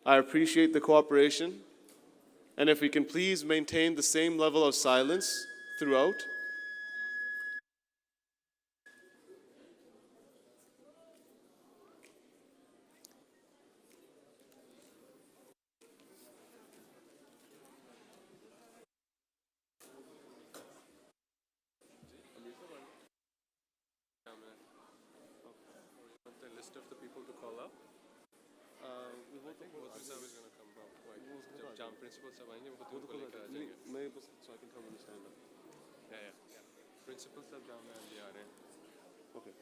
I appreciate the cooperation. And if we can please maintain the same level of silence throughout. Principal sab aayenge wo to leke aa jayenge main bas so I can tell them to stand up. Yeah. Principal sab jam mein aa rahe hain. Okay.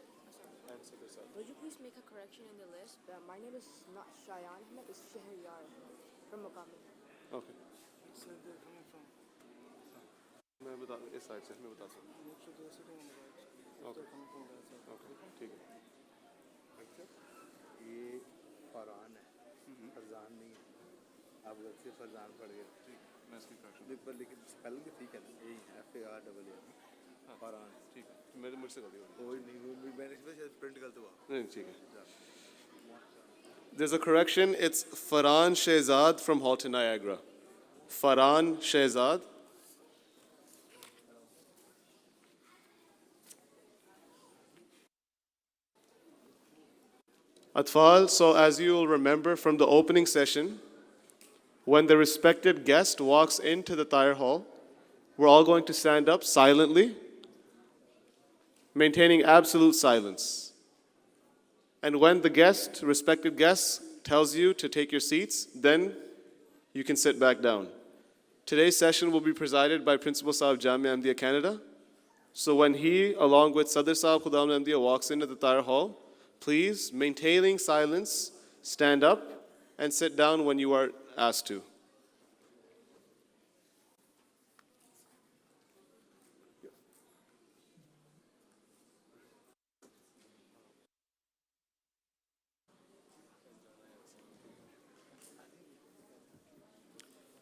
And so this Would you please make a correction in the list? My name is not Shayan Ahmed, it's Shahriyar from Maqami. Okay. So they're coming from मैं बता इस side से मैं बता सकता हूँ. Okay. Coming from that side. Okay. ठीक है. ये फरहान है. फरजान नहीं है. आप गलती से फरजान पढ़ गए. ठीक. मैं इसकी करेक्शन. लेकिन स्पेलिंग भी ठीक है ना. यही FARAA. फरहान. ठीक है. मेरे मुझसे गलती हो गई. कोई नहीं. मैंने इसमें शायद प्रिंट गलत हुआ. नहीं ठीक है. There's a correction. It's Farhan Shehzad from Halton Niagara. Farhan Shehzad. Atfal, so as you will remember from the opening session, when the respected guest walks into the Thayer Hall, we're all going to stand up silently, maintaining absolute silence. And when the respected guest, tells you to take your seats, then you can sit back down. Today's session will be presided by Principal Saab Jamia Ahmadiyya Canada. So when he, along with Sadr Saab Khudam Ahmadiyya, walks into the Thayer Hall, please, maintaining silence, stand up and sit down when you are asked to.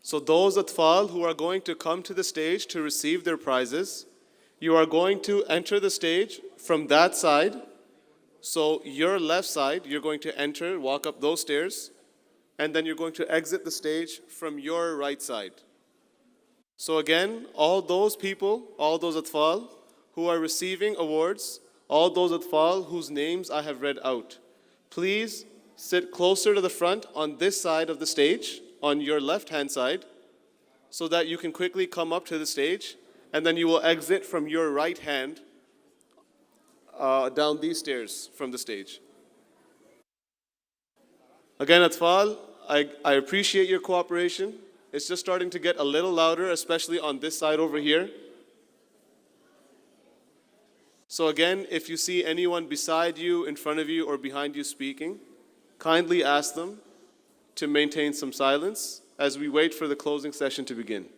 So those Atfal who are going to come to the stage to receive their prizes, you are going to enter the stage from that side. So your left side, you're going to enter, walk up those stairs, and then you're going to exit the stage from your right side. So again, all those people, all those Atfal who are receiving awards, all those Atfal whose names I have read out, please sit closer to the front on this side of the stage, on your left-hand side, so that you can quickly come up to the stage, and then you will exit from your right hand down these stairs from the stage. Again, Atfal, I appreciate your cooperation. It's just starting to get a little louder, especially on this side over here. So again, if you see anyone beside you, in front of you, or behind you speaking, kindly ask them to maintain some silence as we wait for the closing session to begin.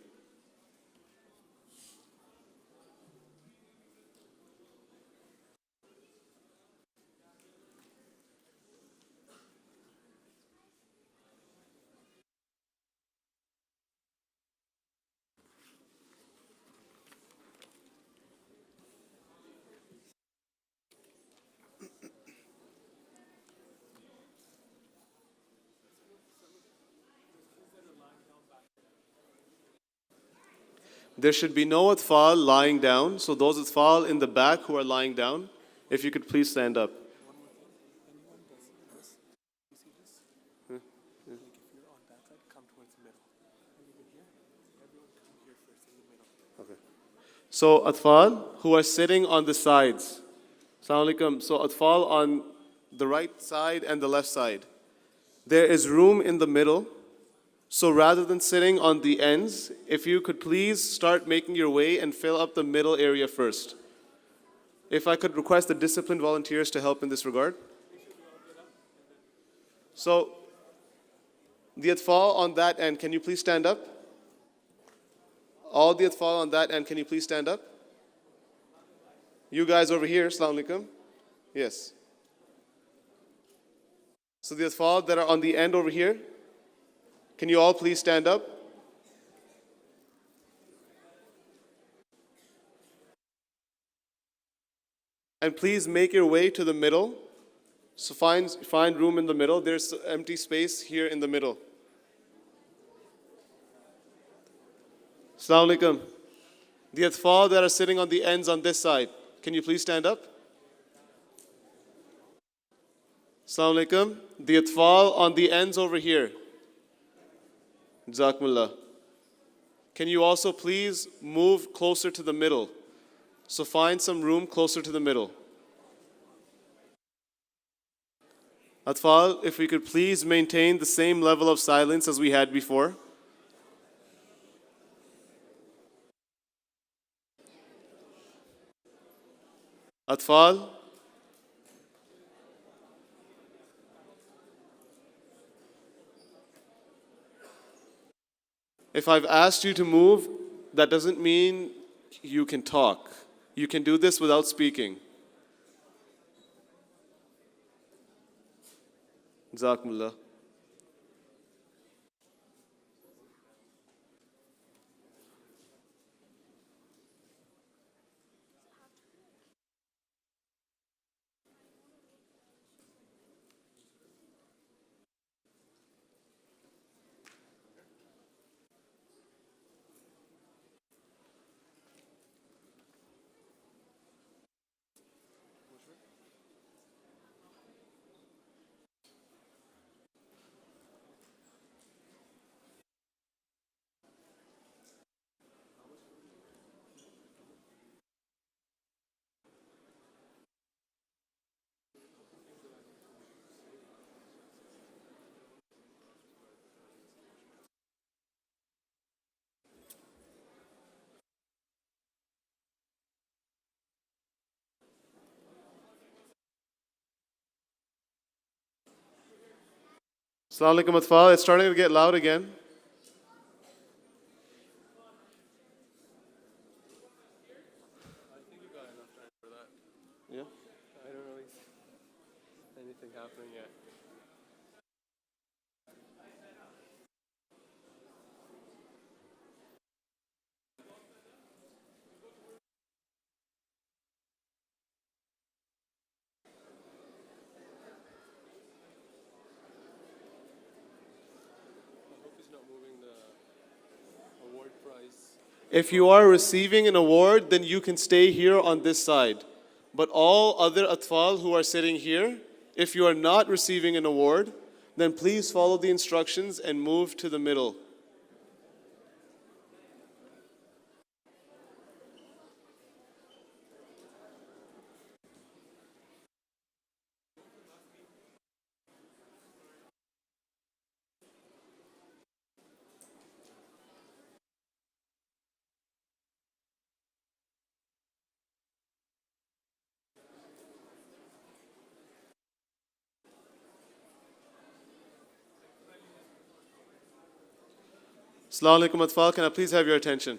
There should be no Atfal lying down. So those Atfal in the back who are lying down, if you could please stand up. Okay. So Atfal who are sitting on the sides. Assalamu alaikum. So Atfal on the right side and the left side. There is room in the middle. So rather than sitting on the ends, if you could please start making your way and fill up the middle area first. If I could request the disciplined volunteers to help in this regard. So the Atfal on that end, can you please stand up? All the Atfal on that end, can you please stand up? You guys over here, Assalamu alaikum. Yes. So the Atfal that are on the end over here, can you all please stand up? And please make your way to the middle. So find room in the middle. There's empty space here in the middle. Assalamu alaikum. The Atfal that are sitting on the ends on this side, can you please stand up? Assalamu alaikum. The Atfal on the ends over here. Jazakumullah. Can you also please move closer to the middle? So find some room closer to the middle. Atfal, if we could please maintain the same level of silence as we had before. Atfal. If I've asked you to move, that doesn't mean you can talk. You can do this without speaking. Jazakumullah. Assalamu alaikum Atfal. It's starting to get loud again. Yeah? I don't really see anything happening yet. I hope he's not moving the award prize. If you are receiving an award, then you can stay here on this side. But all other Atfal who are sitting here, if you are not receiving an award, then please follow the instructions and move to the middle. Assalamu alaikum Atfal, can I please have your attention?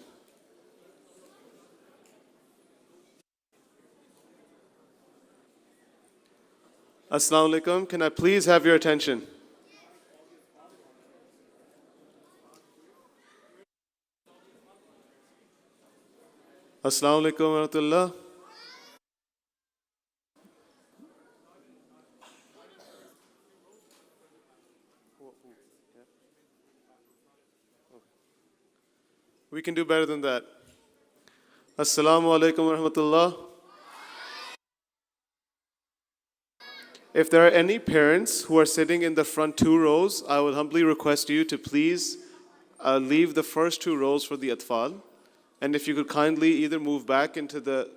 Assalamu alaikum, can I please have your attention? Assalamu alaikum wa rahmatullah. We can do better than that. Assalamu alaikum wa rahmatullah. If there are any parents who are sitting in the front two rows, I would humbly request you to please leave the first two rows for the Atfal. And if you could kindly either move back into the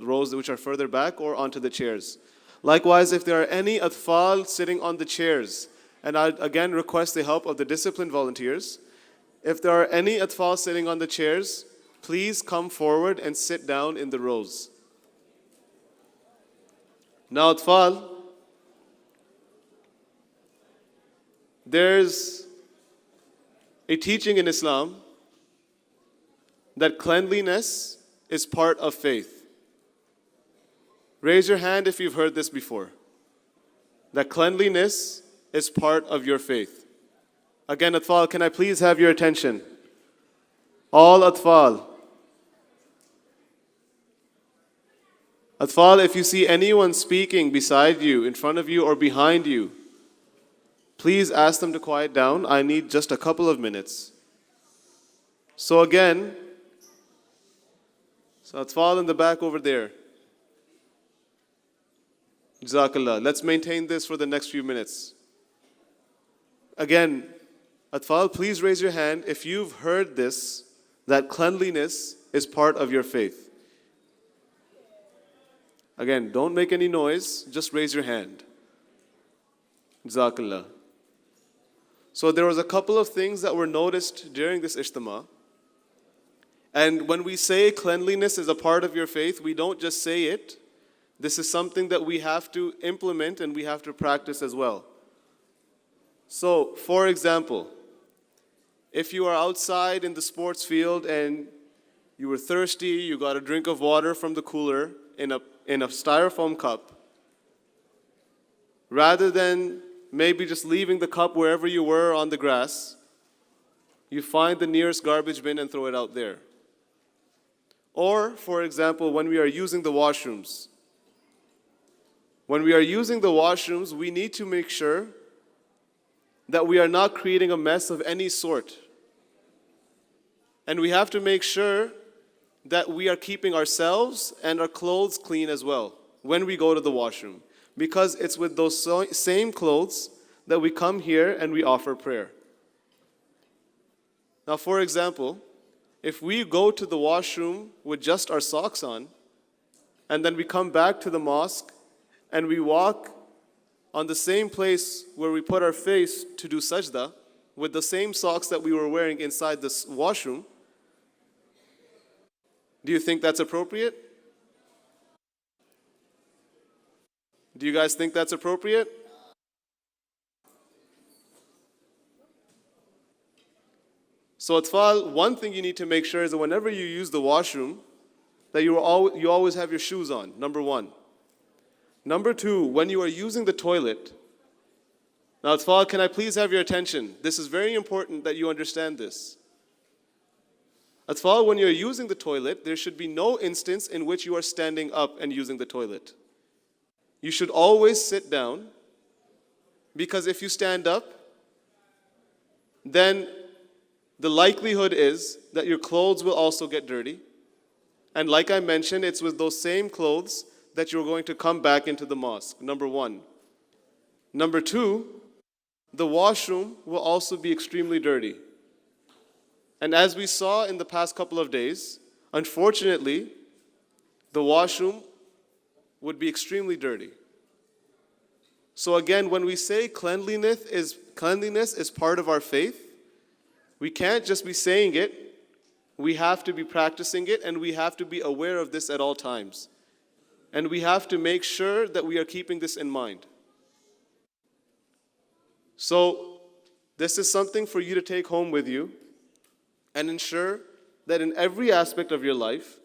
rows which are further back or onto the chairs. Likewise, if there are any Atfal sitting on the chairs, and I again request the help of the disciplined volunteers, if there are any Atfal sitting on the chairs, please come forward and sit down in the rows. Now, Atfal, there's a teaching in Islam that cleanliness is part of faith. Raise your hand if you've heard this before. That cleanliness is part of your faith. Again, Atfal, can I please have your attention? All Atfal. Atfal, if you see anyone speaking beside you, in front of you, or behind you, please ask them to quiet down. I need just a couple of minutes. So again, so Atfal in the back over there. Jazakallah. Let's maintain this for the next few minutes. Again, Atfal, please raise your hand if you've heard this, that cleanliness is part of your faith. Again, don't make any noise, just raise your hand. Jazakallah. So there was a couple of things that were noticed during this Ijtima. And when we say cleanliness is a part of your faith, we don't just say it. This is something that we have to implement and we have to practice as well. So, for example, if you are outside in the sports field and you were thirsty, you got a drink of water from the cooler in a styrofoam cup, rather than maybe just leaving the cup wherever you were on the grass, you find the nearest garbage bin and throw it out there. Or, for example, when we are using the washrooms. When we are using the washrooms, we need to make sure that we are not creating a mess of any sort. And we have to make sure that we are keeping ourselves and our clothes clean as well when we go to the washroom. Because it's with those same clothes that we come here and we offer prayer. Now, for example, if we go to the washroom with just our socks on, and then we come back to the mosque and we walk on the same place where we put our face to do sajda, with the same socks that we were wearing inside this washroom, do you think that's appropriate? Do you guys think that's appropriate? So Atfal, one thing you need to make sure is that whenever you use the washroom, that you always have your shoes on, number one. Number two, when you are using the toilet, now Atfal, can I please have your attention? This is very important that you understand this. Atfal, when you're using the toilet, there should be no instance in which you are standing up and using the toilet. You should always sit down, because if you stand up, then the likelihood is that your clothes will also get dirty. And like I mentioned, it's with those same clothes that you're going to come back into the mosque, number one. Number two, the washroom will also be extremely dirty. And as we saw in the past couple of days, unfortunately, the washroom would be extremely dirty. So again, when we say cleanliness is part of our faith, we can't just be saying it, we have to be practicing it, and we have to be aware of this at all times. And we have to make sure that we are keeping this in mind. So, this is something for you to take home with you and ensure that in every aspect of your life,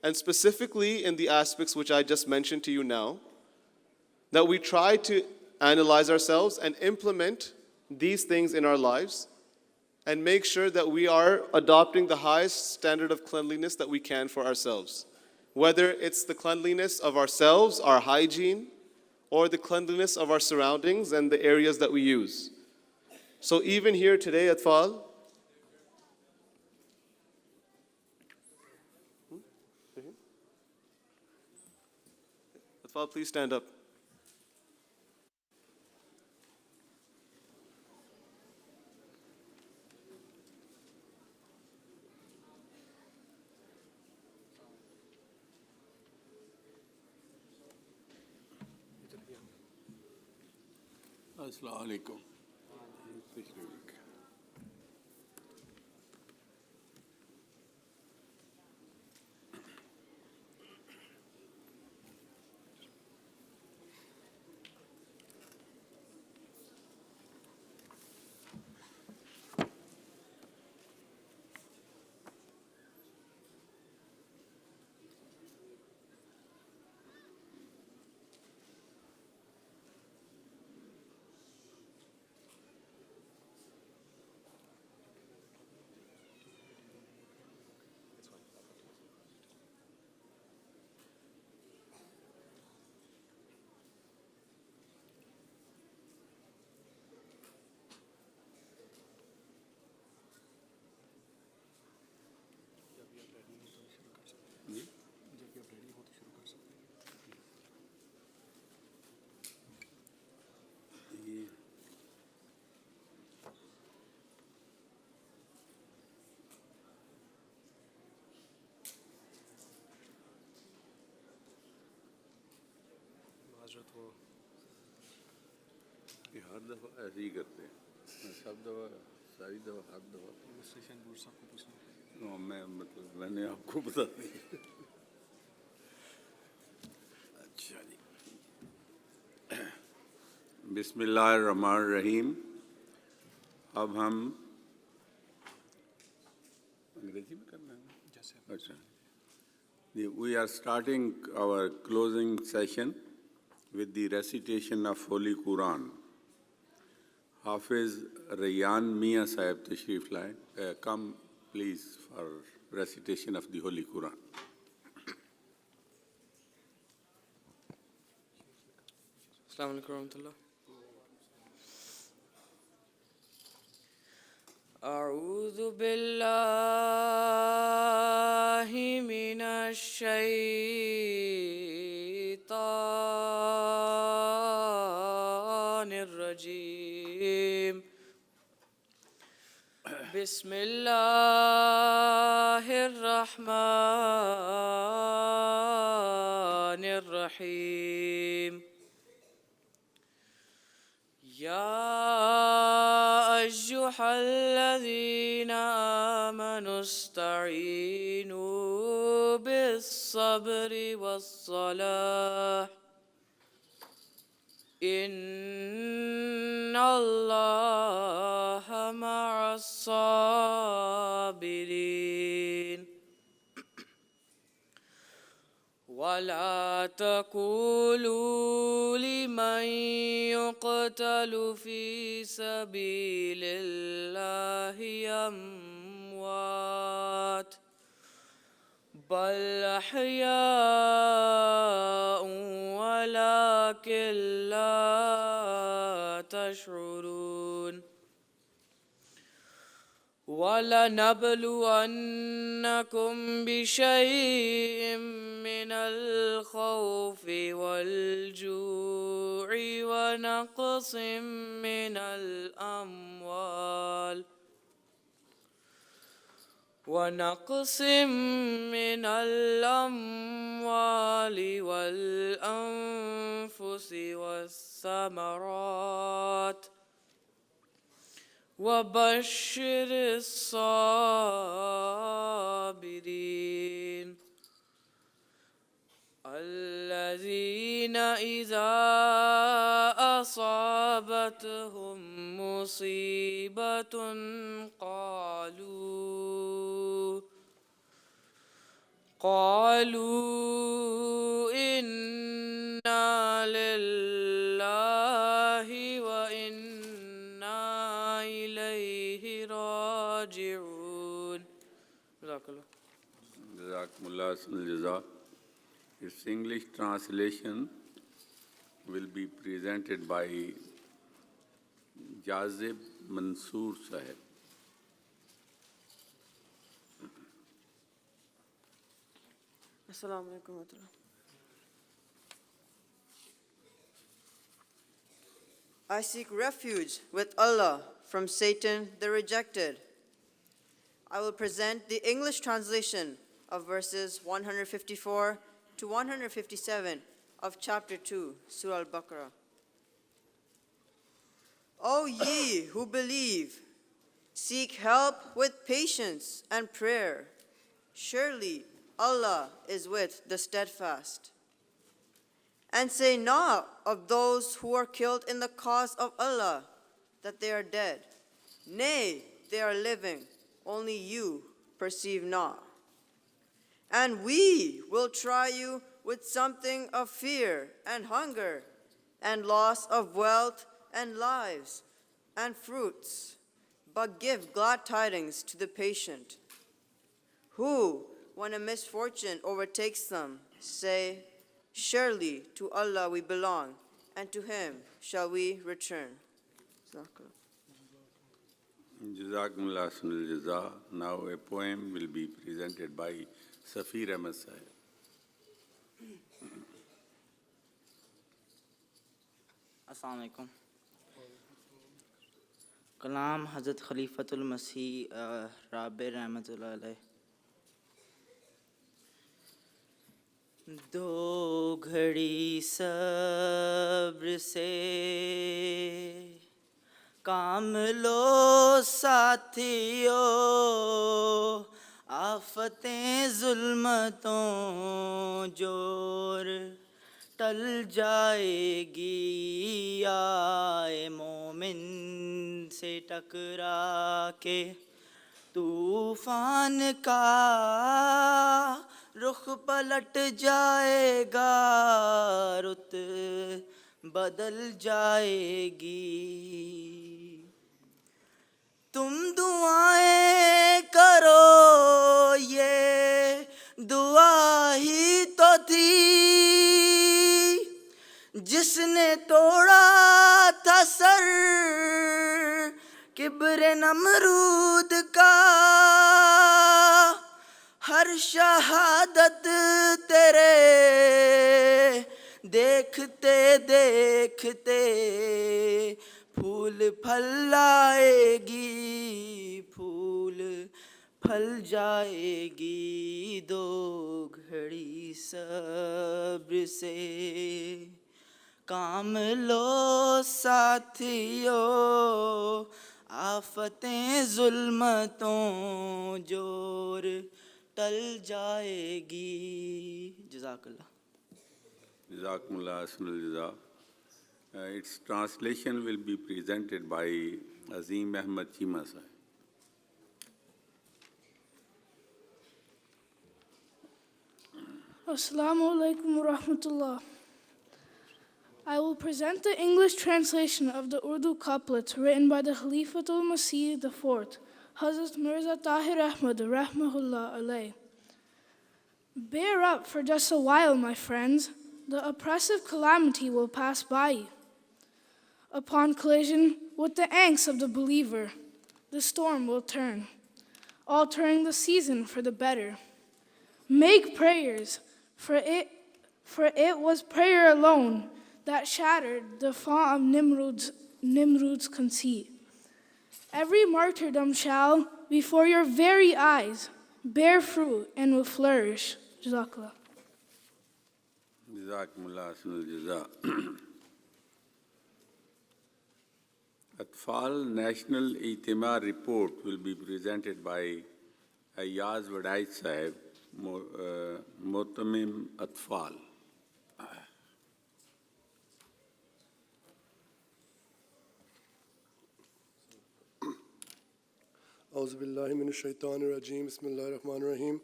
and specifically in the aspects which I just mentioned to you now, that we try to analyze ourselves and implement these things in our lives and make sure that we are adopting the highest standard of cleanliness that we can for ourselves. Whether it's the cleanliness of ourselves, our hygiene, or the cleanliness of our surroundings and the areas that we use. So even here today, Atfal, Atfal, please stand up. Assalamu alaikum. हजरत वो ये हर दफ़ा ऐसे ही करते हैं, सब दफ़ा, सारी दफ़ा, हर दफ़ा। रजिस्ट्रेशन बोर्ड साहब को पूछना। मैं मतलब मैंने आपको बता दी। अच्छा जी, बिस्मिल्लाहिर्रहमानिर्रहीम। अब हम अंग्रेजी में करना है। जैसे अच्छा, we are starting our closing session with the recitation of Holy Quran. Hafiz Rayyan Mia Sahib Tashrif Laye. Come please for recitation of the Holy Quran. Assalamu alaikum warahmatullah. أعوذ بالله من الشيطان الرجيم. بسم الله الرحمن الرحيم. يا أيها الذين آمنوا استعينوا بالصبر والصلاة إن الله مع الصابرين. ولا تقولوا لمن يقتل في سبيل الله أموات بل أحياء ولكن لا تشعرون. ولنبلونكم بشيء من الخوف والجوع ونقص من الأموال والأنفس والثمرات وبشر الصابرين الذين إذا أصابتهم مصيبة قالوا إنا لله وإنا إليه راجعون. جزاك الله. Jazakumullah Jaza. Its English translation will be presented by Jazib Mansoor Sahib. Assalamu alaikum warahmatullah. I seek refuge with Allah from Satan the rejected. I will present the English translation of verses 154 to 157 of chapter 2, Surah Al-Baqarah. O ye who believe, seek help with patience and prayer. Surely Allah is with the steadfast. And say not of those who are killed in the cause of Allah that they are dead. Nay, they are living, only you perceive not. And we will try you with something of fear and hunger and loss of wealth and lives and fruits. But give glad tidings to the patient, who, when a misfortune overtakes them, say, surely to Allah we belong, and to Him shall we return. Jazakumullah Jaza. Now a poem will be presented by Safir Ahmed Sahib. अस्सलाम वालेकुम। कलाम हज़रत खलीफतुल मसीह Rabe रहमतुल्लाह अलैह। दो घड़ी सब्र से काम लो साथियों, आफतें जुल्मतों जोर टल जाएगी, आए मोमिन से टकरा के तूफान का रुख पलट जाएगा, रुत बदल जाएगी। तुम दुआएं करो, ये दुआ ही तो थी जिसने तोड़ा था सर किब्र नमरूद का। हर शहादत तेरे देखते देखते फूल फल लाएगी, फूल फल जाएगी। दो घड़ी सब्र से काम लो साथियों, आफतें जुल्मतों जोर टल जाएगी। जज़ाकल्लाह। Jazakumullah Ahsanul Jaza. Its translation will be presented by Azim Ahmad Chima Sahib. Assalamu alaikum wa rahmatullah. I will present the English translation of the Urdu couplets written by the Khalifatul Masih IV, Hazrat Mirza Tahir Ahmad rahmahullah alayh. Bear up for just a while, my friends. The oppressive calamity will pass by. Upon collision with the angst of the believer, the storm will turn, altering the season for the better. Make prayers, for it was prayer alone that shattered the fall of Nimrod's conceit. Every martyrdom shall, before your very eyes, bear fruit and will flourish. Jazakallah. Jazakumullah Ahsanul Jaza. Atfal National Ijtima report will be presented by Ayaz Wadai Sahib, Motamim Atfal. أعوذ بالله من الشيطان الرجيم بسم الله الرحمن الرحيم.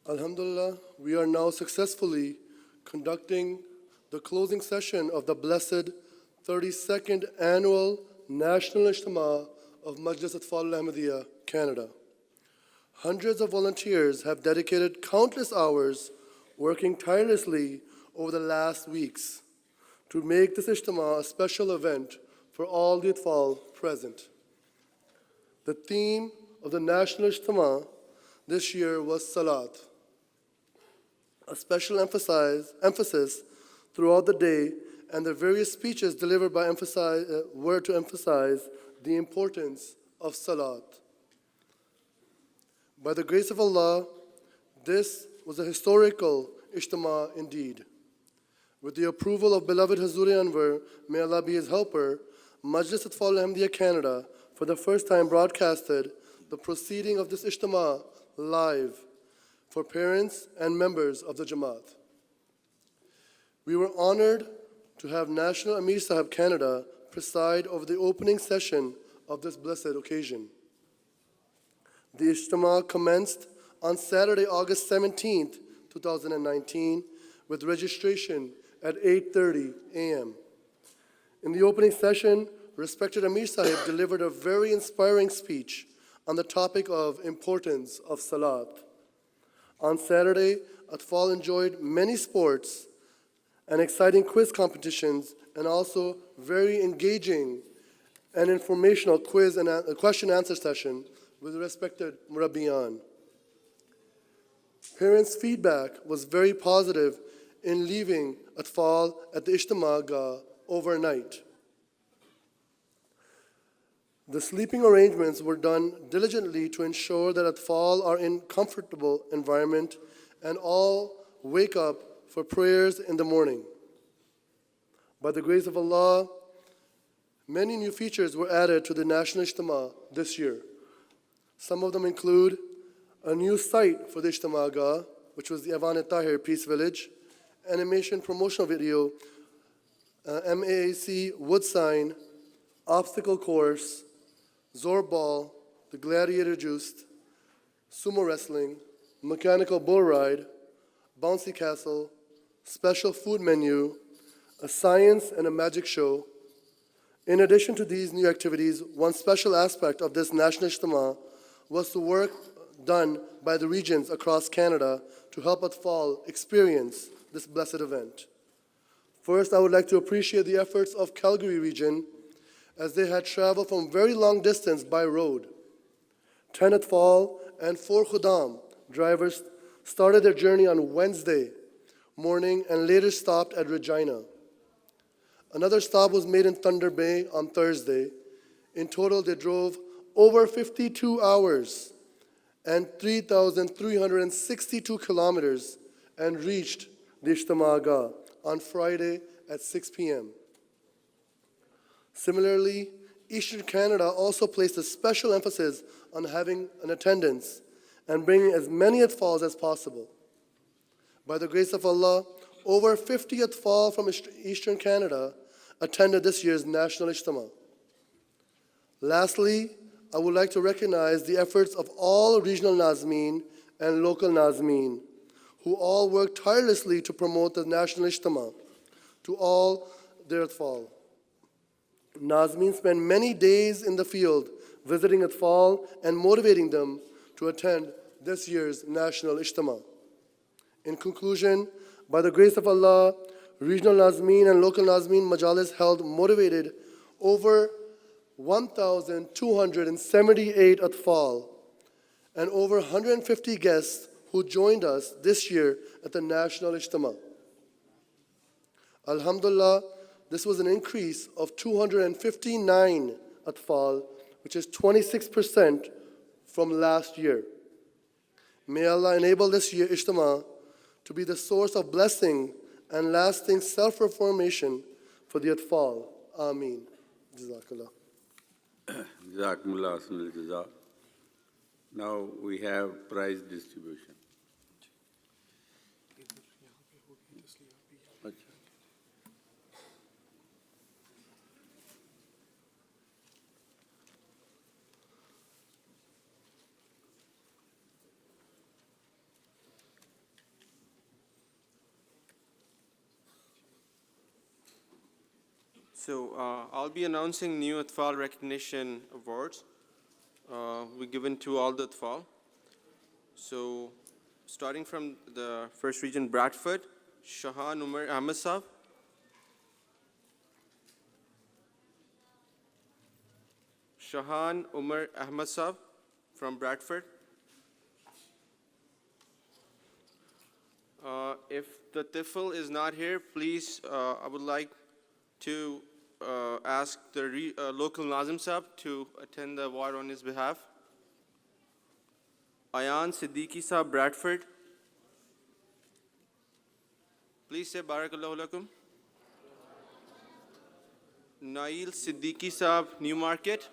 Alhamdulillah, we are now successfully conducting the closing session of the blessed 32nd Annual National Ijtima of Majlis Atfal al-Ahmadiyya, Canada. Hundreds of volunteers have dedicated countless hours working tirelessly over the last weeks to make this Ijtima a special event for all the Atfal present. The theme of the National Ijtima this year was Salat. A special emphasis throughout the day, and the various speeches delivered were to emphasize the importance of Salat. By the grace of Allah, this was a historical Ijtima indeed. With the approval of beloved Hazuri Anwar, may Allah be his helper, Majlis Atfal al-Ahmadiyya Canada for the first time broadcasted the proceeding of this Ijtima live for parents and members of the Jamaat. We were honored to have National Amir Sahib Canada preside over the opening session of this blessed occasion. The Ijtima commenced on Saturday, August 17th, 2019, with registration at 8:30 a.m. In the opening session, respected Amir Sahib delivered a very inspiring speech on the topic of importance of Salat. On Saturday, Atfal enjoyed many sports and exciting quiz competitions, and also very engaging and informational quiz and question-answer session with respected Murabbiyan. Parents' feedback was very positive in leaving Atfal at the Ijtima Gah overnight. The sleeping arrangements were done diligently to ensure that Atfal are in comfortable environment and all wake up for prayers in the morning. By the grace of Allah, many new features were added to the National Ijtima this year. Some of them include a new site for the Ijtima Gah, which was the Awan-e-Tahir Peace Village, animation promotional video, MAAC wood sign, obstacle course, Zorball, the gladiator juiced, sumo wrestling, mechanical bull ride, bouncy castle, special food menu, a science and a magic show. In addition to these new activities, one special aspect of this National Ijtima was the work done by the regions across Canada to help Atfal experience this blessed event. First, I would like to appreciate the efforts of Calgary region as they had traveled from very long distance by road. 10 Atfal and 4 Khudam drivers started their journey on Wednesday morning and later stopped at Regina. Another stop was made in Thunder Bay on Thursday. In total, they drove over 52 hours and 3,362 kilometers and reached the Ijtima Gah on Friday at 6 p.m. Similarly, Eastern Canada also placed a special emphasis on having an attendance and bringing as many Atfals as possible. By the grace of Allah, over 50 Atfal from Eastern Canada attended this year's National Ijtima. Lastly, I would like to recognize the efforts of all regional Nazmeen and local Nazmeen, who all worked tirelessly to promote the National Ijtima to all their Atfal. Nazmeen spent many days in the field visiting Atfal and motivating them to attend this year's National Ijtima. In conclusion, by the grace of Allah, regional Nazmeen and local Nazmeen Majalis held motivated over 1,278 Atfal and over 150 guests who joined us this year at the National Ijtima. Alhamdulillah, this was an increase of 259 Atfal, which is 26% from last year. May Allah enable this year Ijtima to be the source of blessing and lasting self-reformation for the Atfal. Ameen. Jazakallah. Jazakumullah Ahsanul Jaza. Now we have prize distribution. So I'll be announcing new Atfal recognition awards. We're given to all the Atfal. So starting from the first region, Bradford, Shahan Umar Ahmed Saab. Shahan Umar Ahmed Saab from Bradford. If the Tifl is not here, please, I would like to ask the local Nazim Saab to attend the award on his behalf. Ayan Siddiqui Saab, Bradford. Please say Barakallahu Lakum. Nail Siddiqui Saab, Newmarket.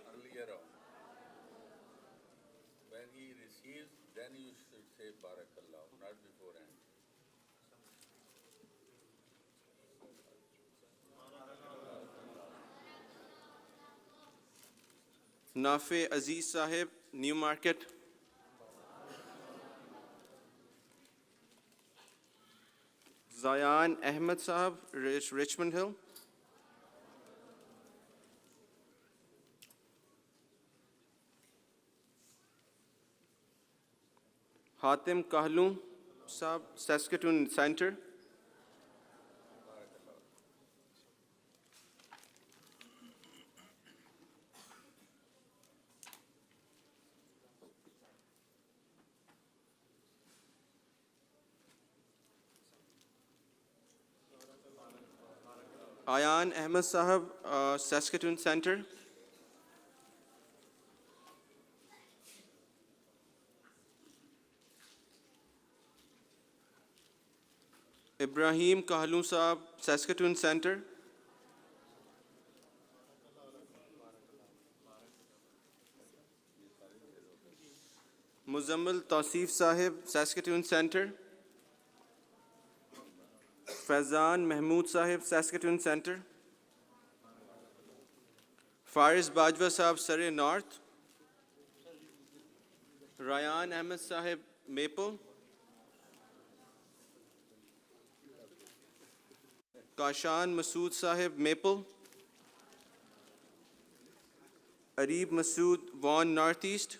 When he receives, then you should say Barakallah, not beforehand. Nafe Aziz Sahib, Newmarket. Zayan Ahmed Sahib, Richmond Hill. Hatim Kahlum Sahib, Saskatoon Center. Ayan Ahmed Sahib, Saskatoon Center. Ibrahim Kahlu Saab, Saskatoon Center. Muzammal Tausif Sahib, Saskatoon Center. Faizan Mahmood Sahib, Saskatoon Center. Faris Bajwa Sahib, Surrey North. Ryan Ahmed Sahib, Maple. Kashan Masood Sahib, Maple. Arib Masood, Vaughan Northeast.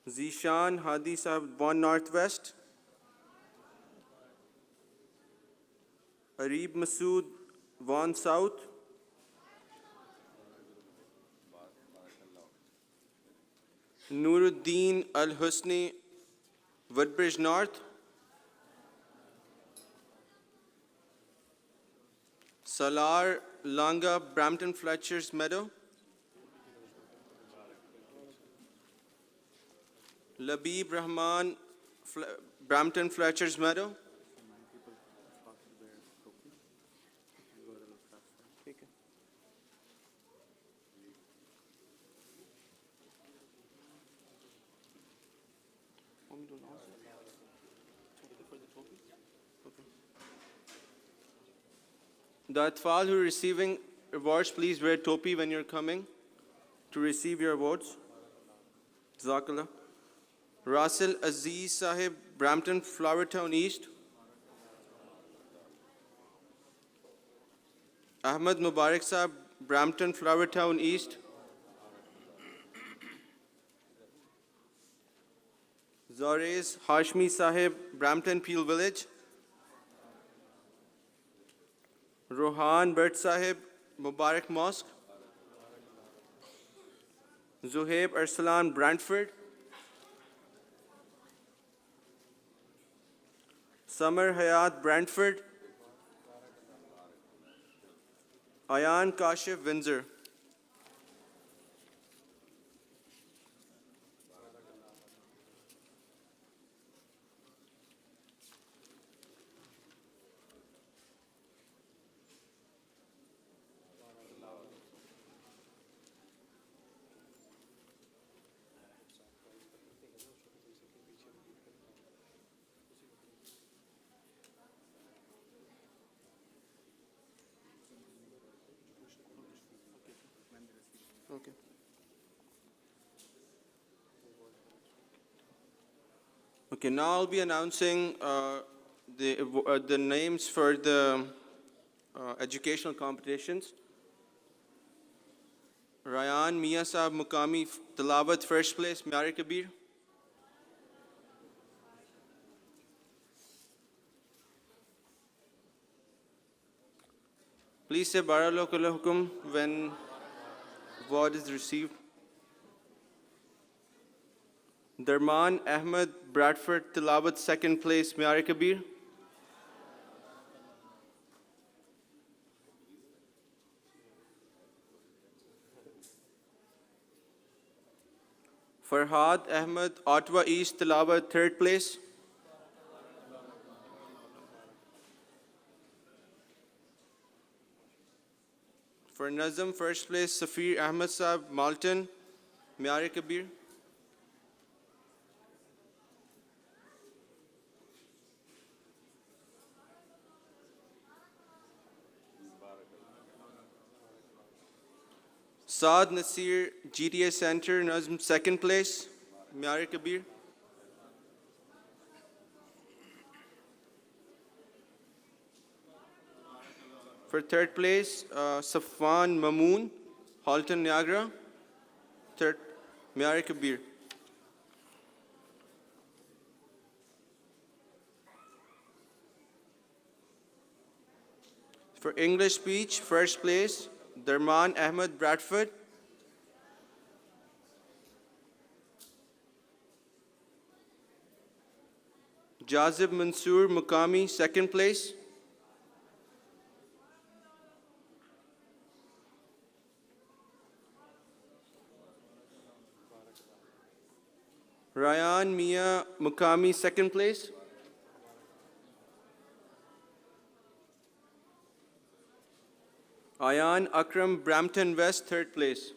Zishan Hadi Sahib, Vaughan Northwest. Arib Masood, Vaughan South. Nuruddin Al Husni, Woodbridge North. Salar Langa, Brampton Fletcher's Meadow. Labib Rahman, Brampton Fletcher's Meadow. The Atfal who are receiving awards, please wear topi when you're coming to receive your awards. Jazakallah. Rasil Aziz Sahib, Brampton, Flowertown East. Ahmad Mubarak Sahib, Brampton, Flowertown East. Zarez Hashmi Sahib, Brampton, Peel Village. Rohan Bert Sahib, Mubarak Mosque. Zuhaib Arsalan, Bradford. Samar Hayat, Brantford. Ayan Kashif, Windsor. Okay. Okay, now I'll be announcing the names for the educational competitions. Ryan Mia Saab Mukami Tilawat, first place, Myari Kabir. Please say Barakallahu Hukum when award is received. Darman Ahmed, Bradford, Tilawat, second place, Myari Kabir. Farhad Ahmed, Ottawa East, Tilawat, third place. For Nazam, first place, Safir Ahmed Saab, Malton, Myari Kabir. Saad Nasir, GTA Center, Nazm, second place, Myari Kabir. For third place, Safwan Mamoon, Halton, Niagara, third, Myari Kabir. For English speech, first place, Darman Ahmed, Bradford. Jazib Mansoor Mukami, second place. Ryan Mia Mukami, second place. Ayan Akram Brampton West, third place.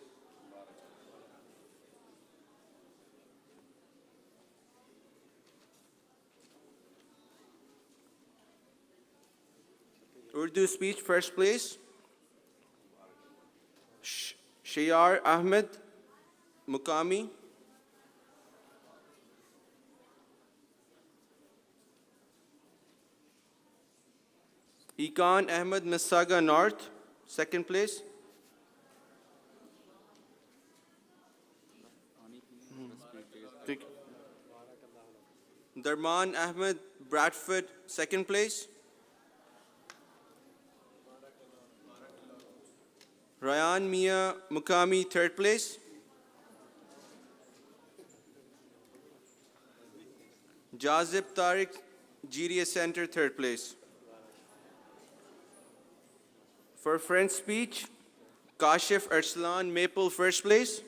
Urdu speech, first place. Shayar Ahmed Mukami. Ikan Ahmed Misaga North, second place. Darman Ahmed Bradford, second place. Ryan Mia Mukami, third place. Jazib Tariq, GDS Center, third place. For French speech, Kashif Arslan Maple, first place.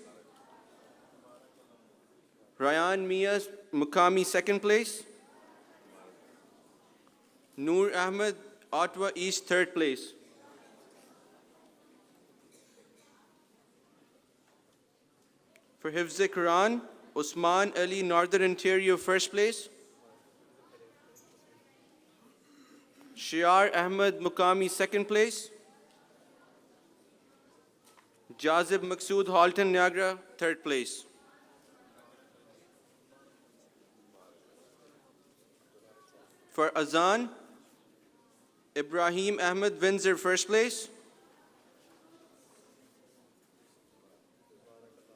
Ryan Mia Mukami, second place. Noor Ahmed, Ottawa East, third place. For Hifz Quran, Usman Ali, Northern Ontario, first place. Shiar Ahmed Mukami, second place. Jazib Maqsood Halton Niagara, third place. For Azan, Ibrahim Ahmed Windsor, first place.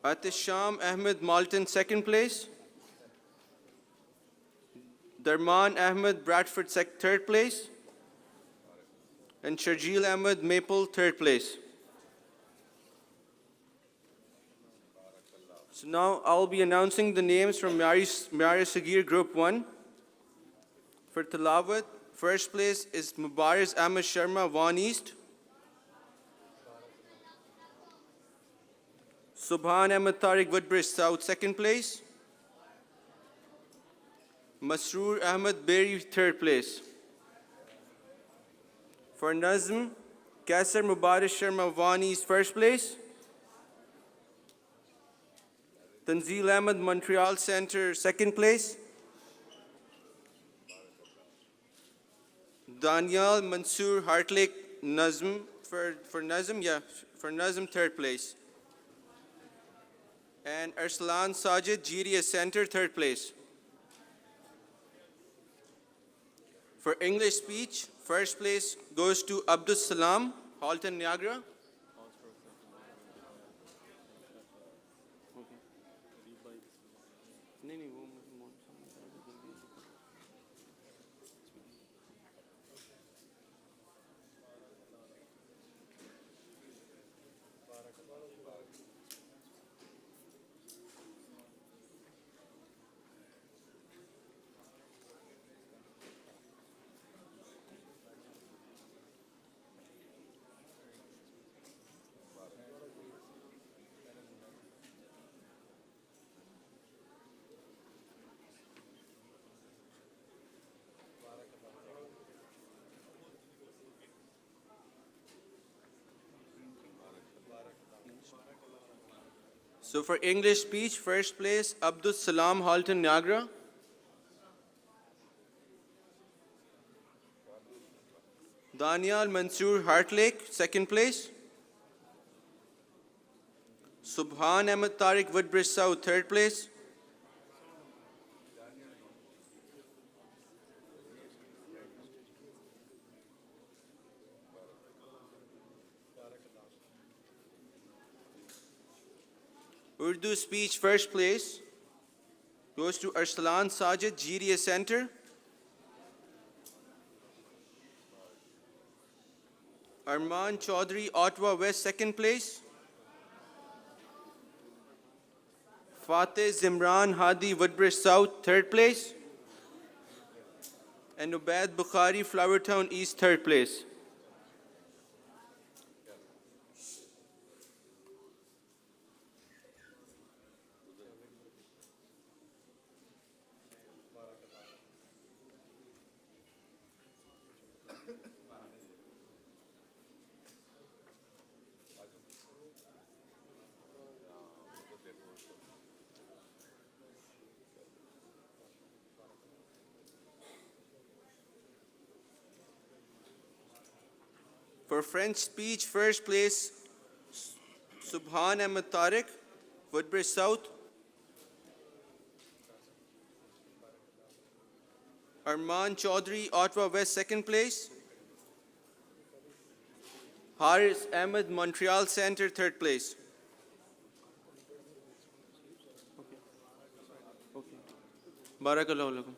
Atisham Ahmed Malton, second place. Darman Ahmed Bradford, third place. And Sharjeel Ahmed Maple, third place. So now I'll be announcing the names from Mari Sagir Group 1. For Tilawat, first place is Mubarak Ahmed Sharma, Vaughan East. Subhan Ahmed Tariq, Woodbridge South, second place. Masroor Ahmed Berry, third place. For Nazm, Kaisar Mubarak Sharma, Vaughan East, first place. Tanzeel Ahmed, Montreal Center, second place. Daniel Mansoor Heartlake Nazm, for Nazm, third place. And Arslan Sajid, GDS Center, third place. For English speech, first place goes to Abdus Salam, Halton Niagara. So for English speech, first place, Abdus Salam Halton Niagara. Daniel Mansoor Heartlake, second place. Subhan Ahmed Tariq, Woodbridge South, third place. Urdu speech, first place goes to Arslan Sajid, GDS Center. Arman Chaudhry, Ottawa West, second place. Fateh Zimran Hadi, Woodbridge South, third place. And Ubaid Bukhari, Flowertown East, third place. For French speech, first place, Subhan Ahmed Tariq, Woodbridge South. Arman Chaudhry, Ottawa West, second place. Haris Ahmed, Montreal Center, third place. Barakallahu lakum.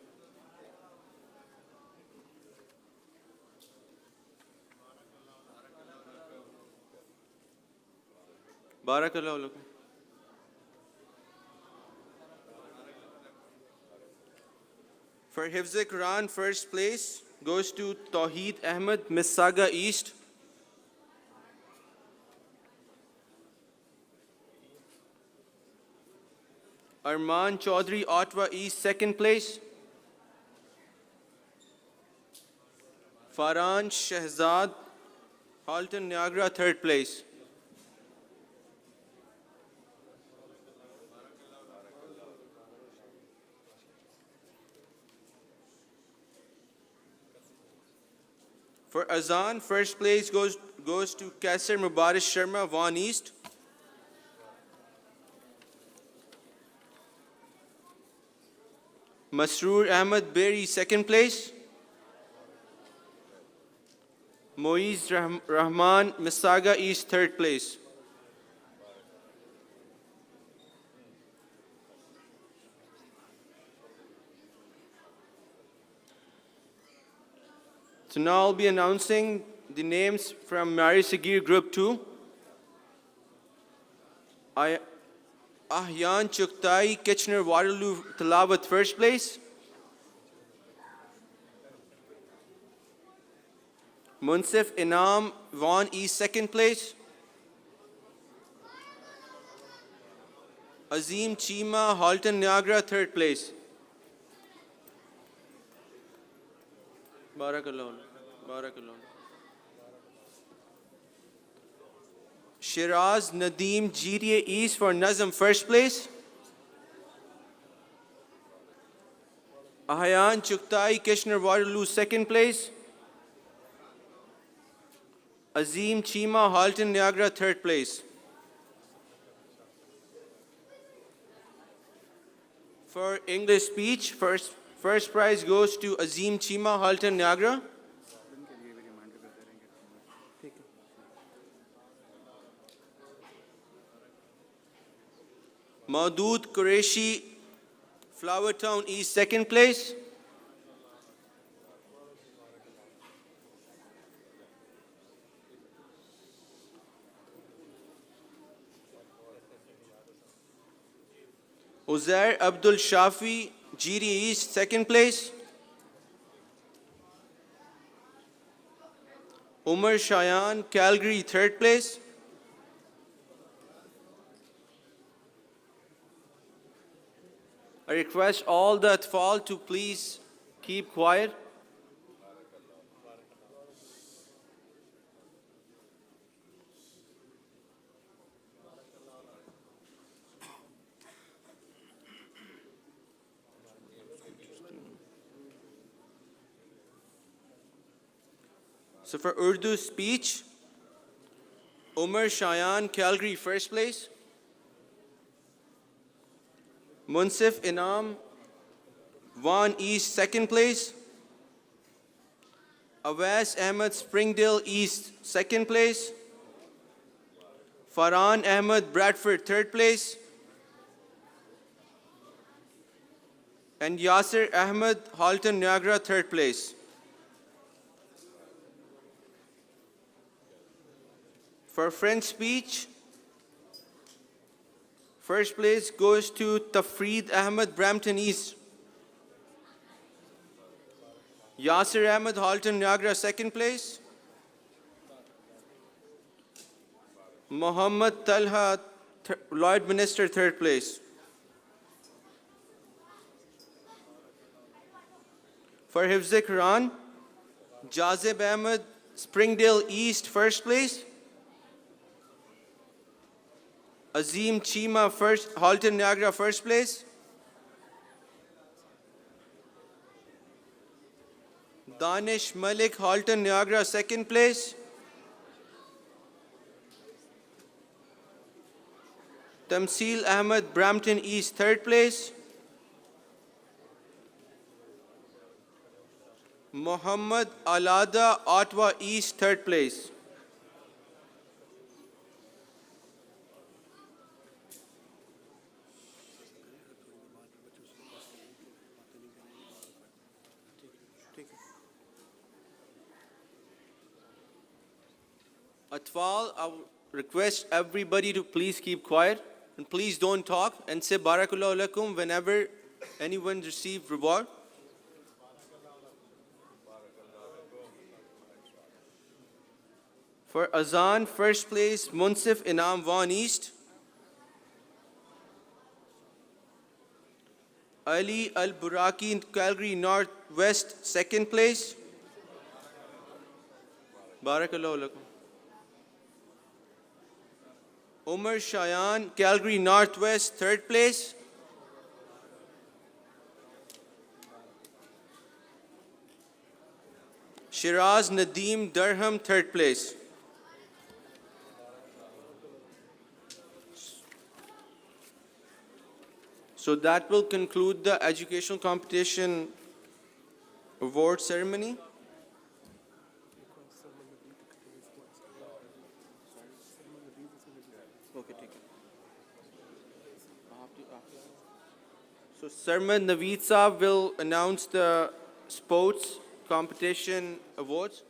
Barakallahu lakum. For Hifz Quran, first place goes to Tawheed Ahmed, Mississauga East. Arman Chaudhry, Ottawa East, second place. Farhan Shehzad, Halton, Niagara, third place. For Azan, first place goes to Kaisar Mubarak Sharma, Vaughan East. Masroor Ahmed Berry, second place. Moiz Rahman, Mississauga East, third place. So now I'll be announcing the names from Marisa Group 2. Ahyan Chuktai, Kitchener Waterloo, Talawat, first place. Munsif Inam, Vaughan East, second place. Azim Chima, Halton, Niagara, third place. Barakallah. Barakallah. Shiraz Nadeem, GTA East for Nazam, first place. Ahyan Chuktai, Kitchener Waterloo, second place. Azim Chima, Halton, Niagara, third place. For English speech, first prize goes to Azim Chima, Halton, Niagara. Maudud Qureshi, Flowertown East, second place. Uzair Abdul Shafi, GD East, second place. Umar Shayan, Calgary, third place. I request all the Atfal to please keep quiet. So for Urdu speech, Umar Shayan, Calgary, first place. Munsif Inam, Vaughan East, second place. Awais Ahmed, Springdale East, second place. Farhan Ahmed, Bradford, third place. And Yasir Ahmed, Halton, Niagara, third place. For French speech, first place goes to Tafreed Ahmed, Brampton East. Yasir Ahmed, Halton, Niagara, second place. Mohammed Talha, Lloyd Minister, third place. For Hifz Quran, Jazib Ahmed, Springdale East, first place. Azim Chima, Halton, Niagara, first place. Danish Malik, Halton, Niagara, second place. Tamsil Ahmed, Brampton East, third place. Muhammad Alada, Ottawa East, third place. Atfal, I would request everybody to please keep quiet and please don't talk and say Barakallahu lakum whenever anyone receives reward. For Azan, first place, Munsif Inam Van East. Ali Al Buraki in Calgary Northwest, second place. Barakallahu lakum. Umar Shayan, Calgary Northwest, third place. Shiraz Nadeem, Durham, third place. So that will conclude the educational competition award ceremony. Okay, take it. So Sarmad Naveed Saab will announce the sports competition awards.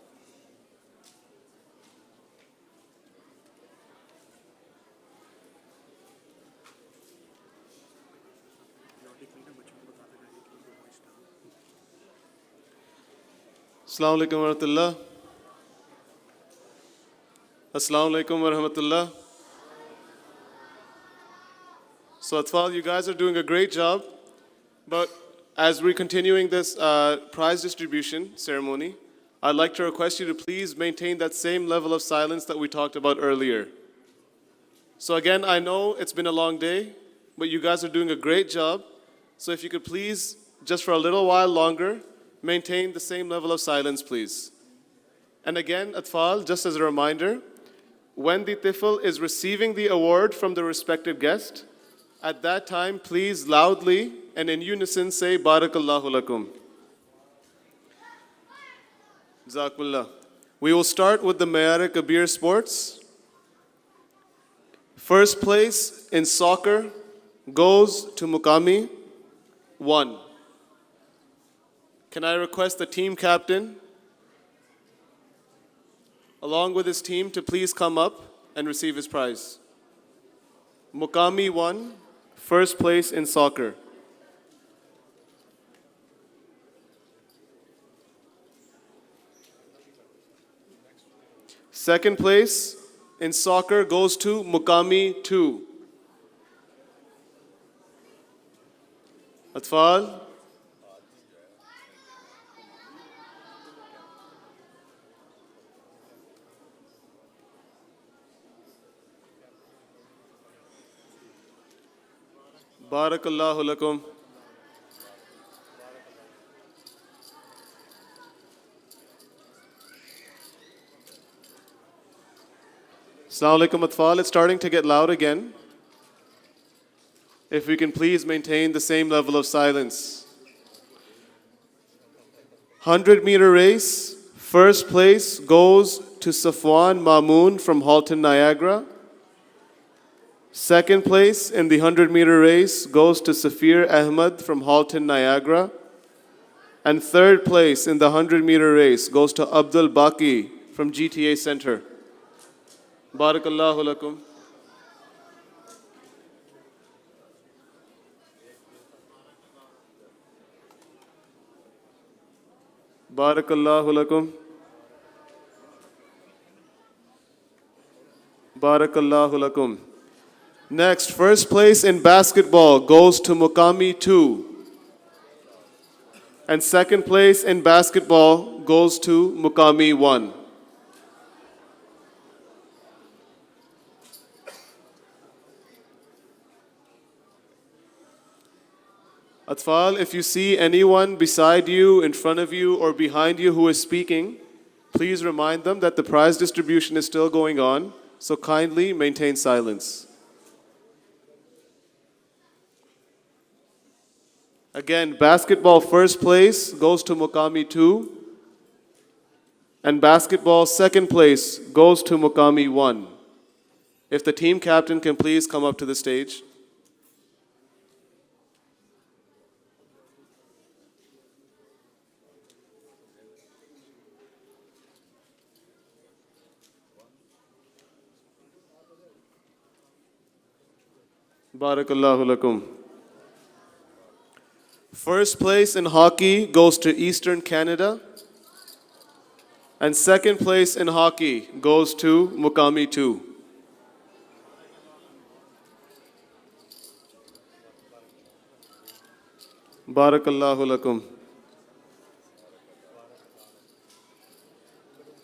Assalamu alaikum wa rahmatullah. Assalamu alaikum wa rahmatullah. So Atfal, you guys are doing a great job. But as we're continuing this prize distribution ceremony, I'd like to request you to please maintain that same level of silence that we talked about earlier. So again, I know it's been a long day, but you guys are doing a great job. So if you could please, just for a little while longer, maintain the same level of silence, please. And again, Atfal, just as a reminder, when the tifl is receiving the award from the respected guest, at that time, please loudly and in unison say, Barakallahu lakum. Jazakumullah. We will start with the Mayar Kabir Sports. First place in soccer goes to Mukami 1. Can I request the team captain, along with his team, to please come up and receive his prize? Mukami 1, first place in soccer. Second place in soccer goes to Mukami 2. Atfal. Barakallahu lakum. Assalamu alaikum Atfal. It's starting to get loud again. If we can please maintain the same level of silence. 100-meter race, first place goes to Safwan Mamoon from Halton, Niagara. Second place in the 100-meter race goes to Safir Ahmed from Halton, Niagara. And third place in the 100-meter race goes to Abdul Baki from GTA Center. Barakallahu lakum. Barakallahu lakum. Barakallahu lakum. Next, first place in basketball goes to Mukami 2. And second place in basketball goes to Mukami 1. Atfal, if you see anyone beside you, in front of you, or behind you who is speaking, please remind them that the prize distribution is still going on, so kindly maintain silence. Again, basketball first place goes to Mukami 2, and basketball second place goes to Mukami 1. If the team captain can please come up to the stage. Barakallahu lakum. First place in hockey goes to Eastern Canada, and second place in hockey goes to Mukami 2. Barakallahu lakum.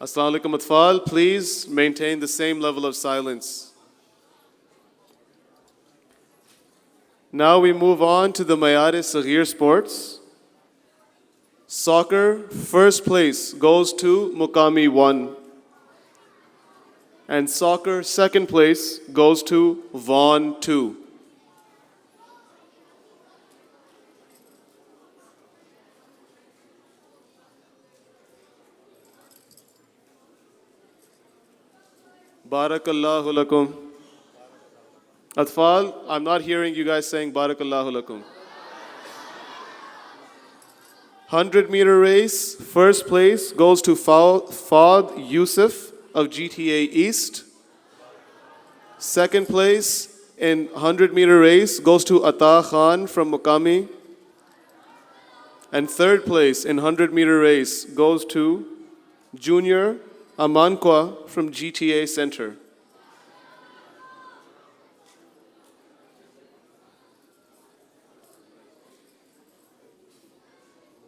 Assalamu alaikum Atfal, please maintain the same level of silence. Now we move on to the Mayare Saghir sports. Soccer, first place goes to Mukami 1. And soccer, second place goes to Vaughan 2. Barakallahu lakum. Atfal, I'm not hearing you guys saying Barakallahu lakum. 100-meter race, first place goes to Fad Yusuf of GTA East. Second place in 100-meter race goes to Ata Khan from Mukami. And third place in 100-meter race goes to Junior Amankwa from GTA Center.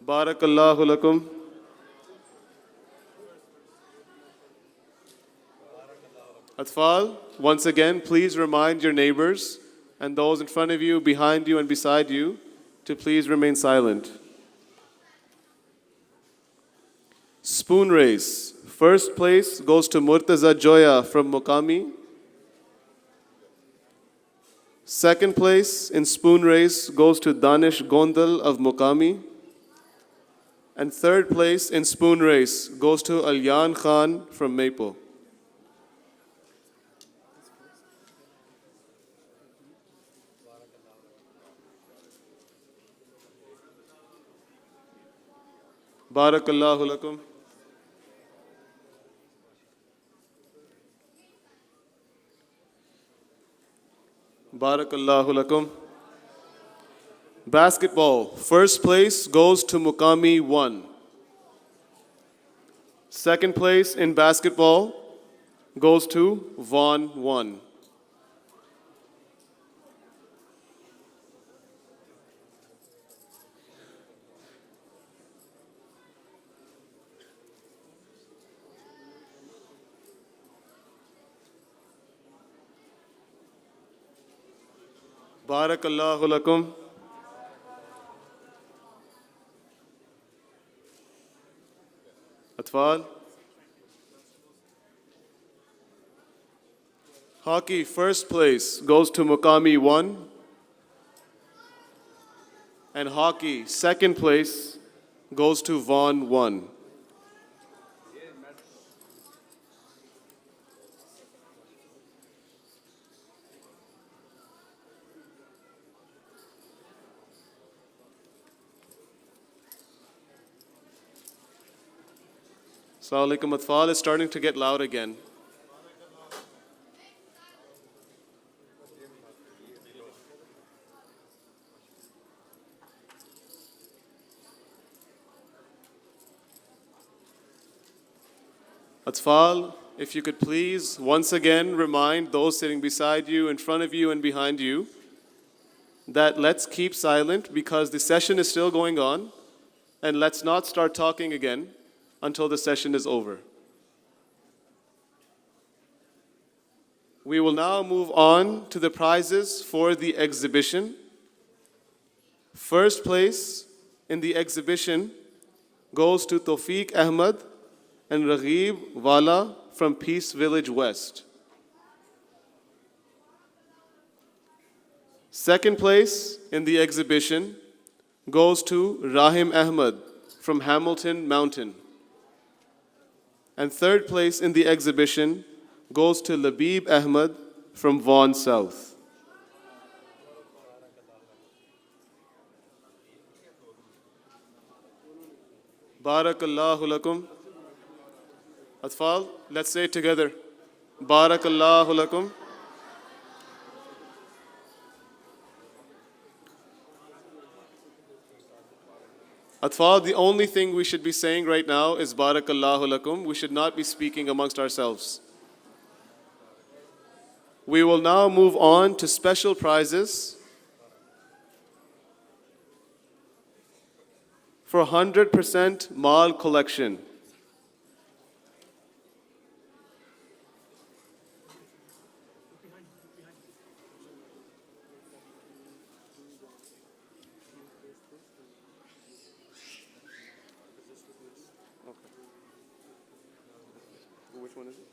Barakallahu lakum. Atfal, once again, please remind your neighbors and those in front of you, behind you, and beside you to please remain silent. Spoon race. First place goes to Murtaza Joya from Mukami. Second place in spoon race goes to Danish Gondal of Mukami. And third place in spoon race goes to Alyan Khan from Maple. Barakallahu lakum. Barakallahu lakum. Basketball, first place goes to Mukami 1. Second place in basketball goes to Vaughan 1. Barakallahu lakum. Atfal. Hockey, first place goes to Mukami 1. And hockey, second place goes to Vaughan 1. Assalamu alaikum Atfal, is starting to get loud again. Atfal, if you could please once again remind those sitting beside you, in front of you, and behind you that let's keep silent because the session is still going on, and let's not start talking again until the session is over. We will now move on to the prizes for the exhibition. First place in the exhibition goes to Tawfiq Ahmad and Raghib Wala from Peace Village West. Second place in the exhibition goes to Rahim Ahmed from Hamilton Mountain. And third place in the exhibition goes to Labib Ahmed from Vaughan South. Barakallahu lakum. Atfal, let's say it together. Barakallahu lakum. Atfal, the only thing we should be saying right now is Barakallahu lakum. We should not be speaking amongst ourselves. We will now move on to special prizes for 100% Mal collection. Which one is it?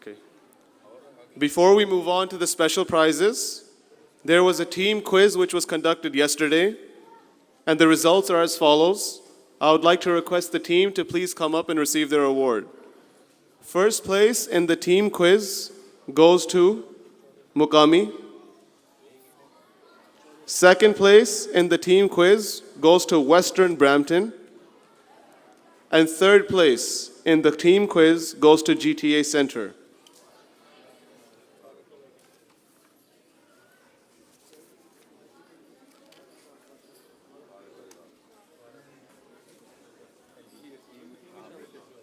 Okay. Before we move on to the special prizes, there was a team quiz which was conducted yesterday, and the results are as follows. I would like to request the team to please come up and receive their award. First place in the team quiz goes to Mukami. Second place in the team quiz goes to Western Brampton. And third place in the team quiz goes to GTA Center.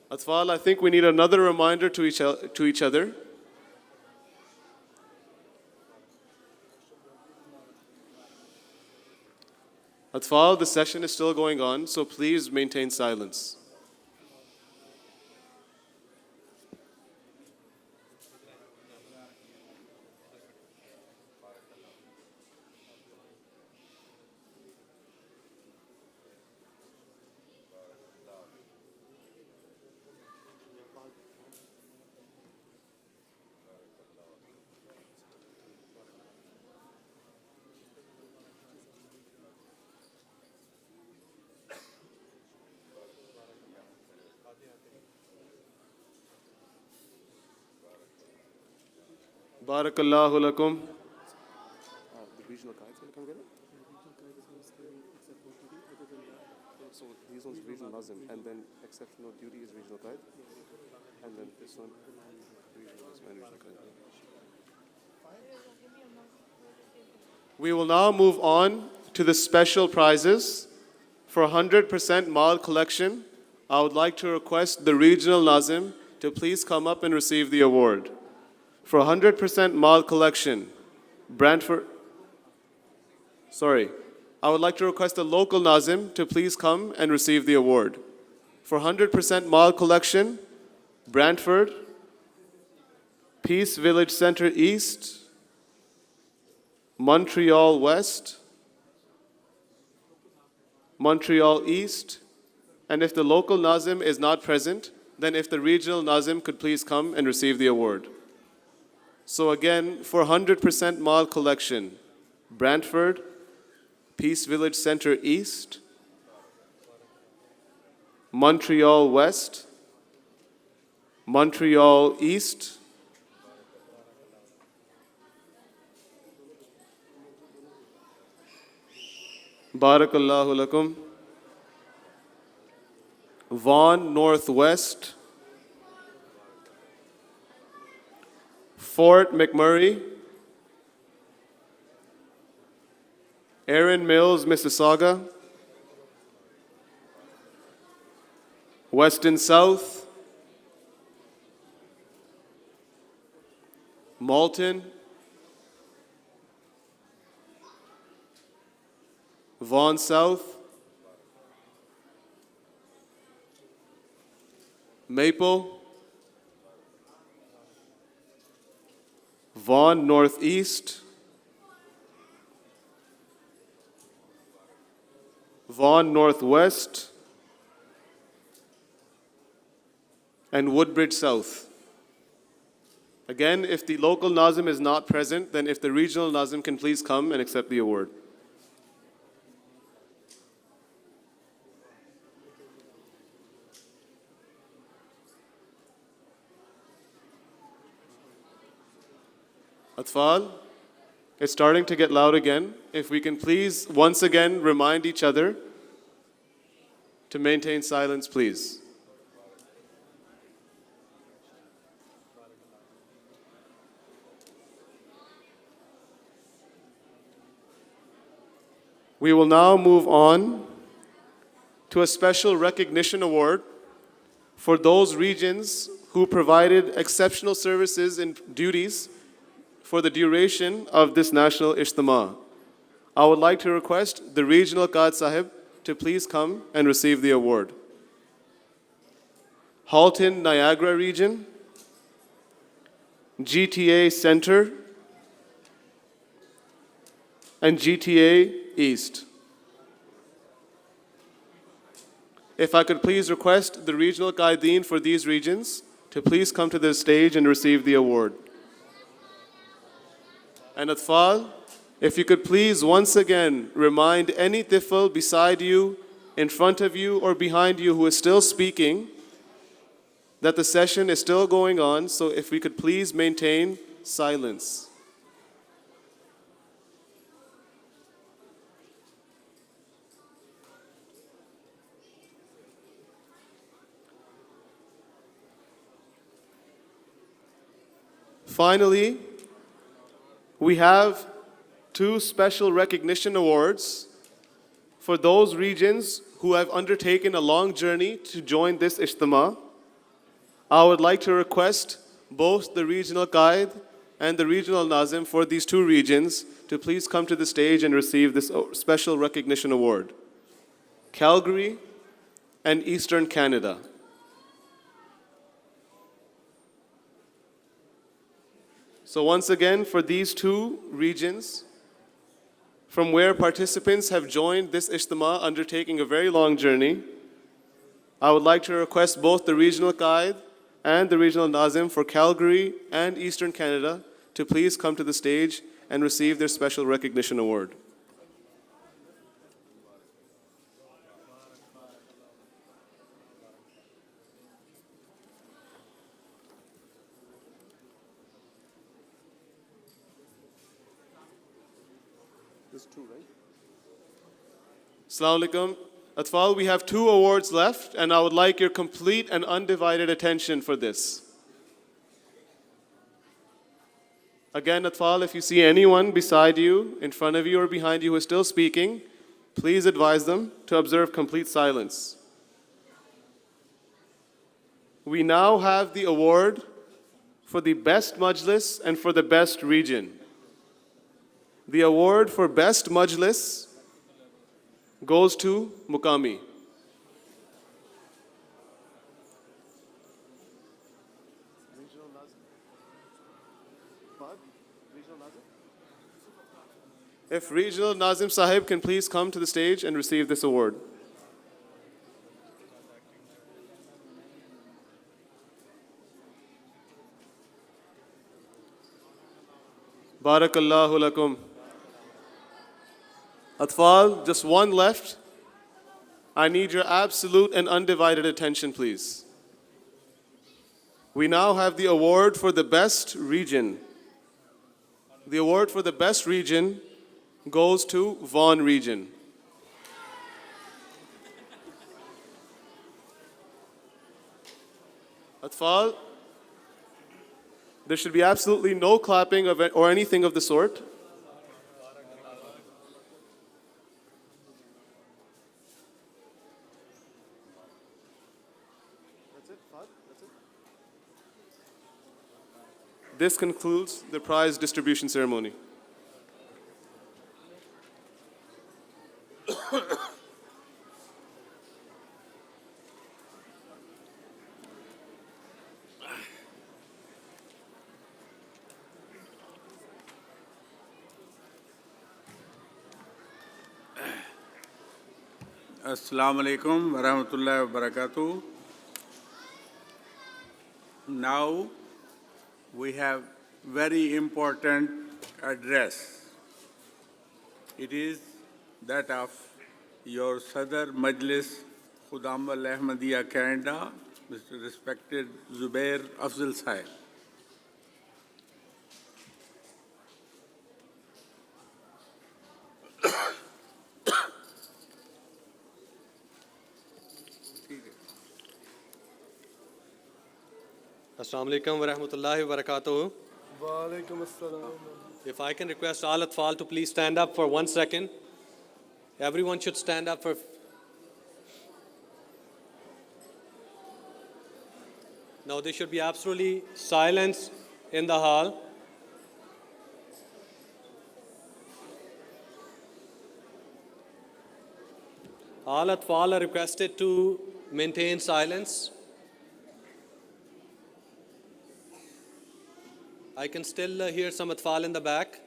Atfal, I think we need another reminder to each other. Atfal, the session is still going on, so please maintain silence. Barakallahu lakum. The regional guides going to come get it? So these ones regional Nazim, and then exceptional duty is regional guide, and then this one regional Nazim and regional guide. We will now move on to the special prizes. For 100% Mal collection, I would like to request the regional Nazim to please come up and receive the award. For 100% Mal collection, Bradford. I would like to request the local Nazim to please come and receive the award. For 100% Mal collection, Bradford, Peace Village Center East, Montreal West, Montreal East, and if the local Nazim is not present, then if the regional Nazim could please come and receive the award. So again, for 100% Mal collection, Bradford, Peace Village Center East, Montreal West, Montreal East, Barakallahu lakum, Vaughan Northwest, Fort McMurray, Erin Mills, Mississauga, Weston South, Malton, Vaughan South, Maple, Vaughan Northeast, Vaughan Northwest, and Woodbridge South. Again, if the local Nazim is not present, then if the regional Nazim can please come and accept the award. Atfal, it's starting to get loud again. If we can please once again remind each other to maintain silence, please. We will now move on to a special recognition award for those regions who provided exceptional services and duties for the duration of this national Ijtima. I would like to request the regional Qad Sahib to please come and receive the award. Halton Niagara region, GTA Center, and GTA East. If I could please request the regional Qaideen for these regions to please come to the stage and receive the award. And Atfal, if you could please once again remind any tifl beside you, in front of you, or behind you who is still speaking that the session is still going on, so if we could please maintain silence. Finally, we have two special recognition awards for those regions who have undertaken a long journey to join this Ijtima. I would like to request both the regional Qaid and the regional Nazim for these two regions to please come to the stage and receive this special recognition award. Calgary and Eastern Canada. So once again, for these two regions, from where participants have joined this Ijtima undertaking a very long journey, I would like to request both the regional Qaid and the regional Nazim for Calgary and Eastern Canada to please come to the stage and receive their special recognition award. Assalamu alaikum. Atfal, we have two awards left, and I would like your complete and undivided attention for this. Again, Atfal, if you see anyone beside you, in front of you, or behind you who is still speaking, please advise them to observe complete silence. We now have the award for the best majlis and for the best region. The award for best majlis goes to Mukami. If Regional Nazim Sahib can please come to the stage and receive this award. Barakallahu lakum. Atfal, just one left. I need your absolute and undivided attention, please. We now have the award for the best region. The award for the best region goes to Vaughan region. Atfal, there should be absolutely no clapping of it or anything of the sort. This concludes the prize distribution ceremony. Assalamu alaikum wa rahmatullahi wa barakatuh. Now we have very important address. It is that of your Sadr Majlis Khudam al-Ahmadiyya Canada, Mr. Respected Zubair Afzal Sahib. Assalamu alaikum wa rahmatullahi wa barakatuh. Walaikum assalam. If I can request all Atfal to please stand up for 1 second. Everyone should stand up for. Now there should be absolutely silence in the hall. All Atfal are requested to maintain silence. I can still hear some Atfal in the back.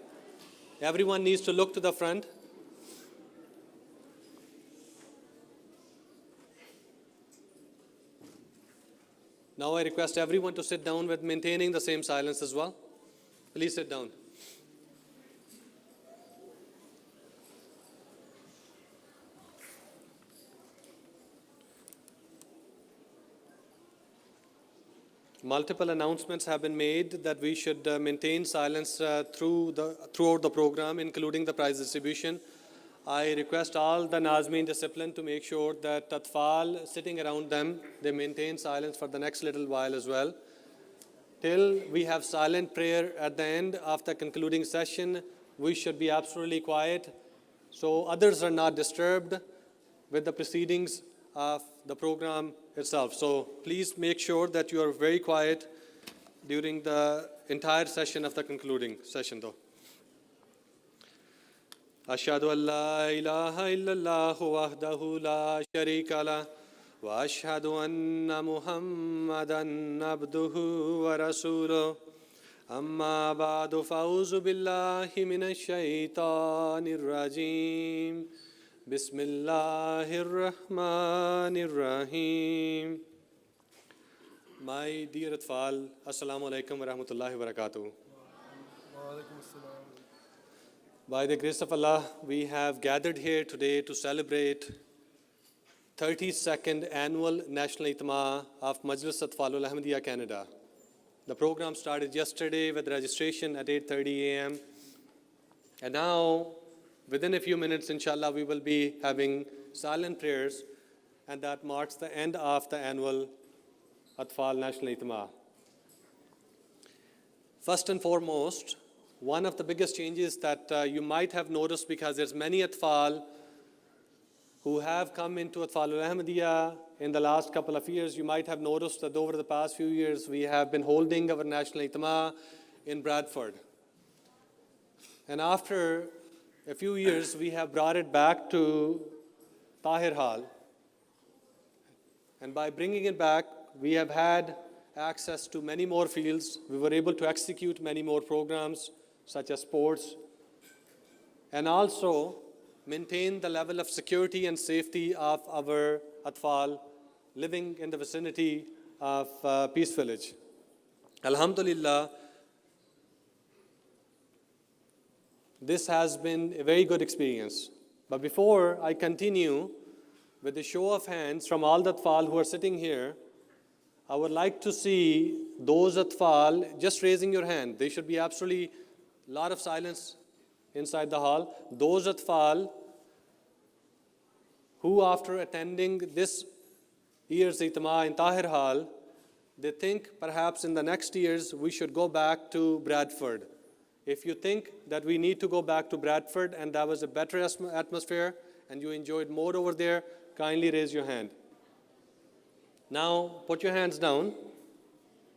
Everyone needs to look to the front. Now I request everyone to sit down with maintaining the same silence as well. Please sit down. Multiple announcements have been made that we should maintain silence throughout the program, including the prize distribution. I request all the Nazmeen discipline to make sure that Atfal sitting around them, they maintain silence for the next little while as well. Till we have silent prayer at the end of the concluding session, we should be absolutely quiet so others are not disturbed with the proceedings of the program itself. So please make sure that you are very quiet during the entire session of the concluding session though. أشهد أن لا إله إلا الله وحده لا شريك له وأشهد أن محمدا عبده ورسوله أما بعد فأعوذ بالله من الشيطان الرجيم بسم الله الرحمن الرحيم. My dear Atfal, Assalamu alaikum wa rahmatullahi wa barakatuh. By the grace of Allah, we have gathered here today to celebrate 32nd Annual National Ijtima of Majlis Atfal al-Ahmadiyya Canada. The program started yesterday with registration at 8:30 a.m. And now, within a few minutes, inshallah, we will be having silent prayers, and that marks the end of the annual Atfal National Ijtima. First and foremost, one of the biggest changes that you might have noticed, because there's many Atfal who have come into Atfal al-Ahmadiyya in the last couple of years, you might have noticed that over the past few years, we have been holding our National Ijtima in Bradford. And after a few years, we have brought it back to Tahir Hall. And by bringing it back, we have had access to many more fields. We were able to execute many more programs, such as sports, and also maintain the level of security and safety of our Atfal living in the vicinity of Peace Village. Alhamdulillah, this has been a very good experience. But before I continue with the show of hands from all the Atfal who are sitting here, I would like to see those Atfal just raising your hand. There should be absolutely a lot of silence inside the hall. Those Atfal who, after attending this year's Ijtima in Tahir Hall, they think perhaps in the next years we should go back to Bradford. If you think that we need to go back to Bradford and that was a better atmosphere and you enjoyed more over there, kindly raise your hand. Now, put your hands down.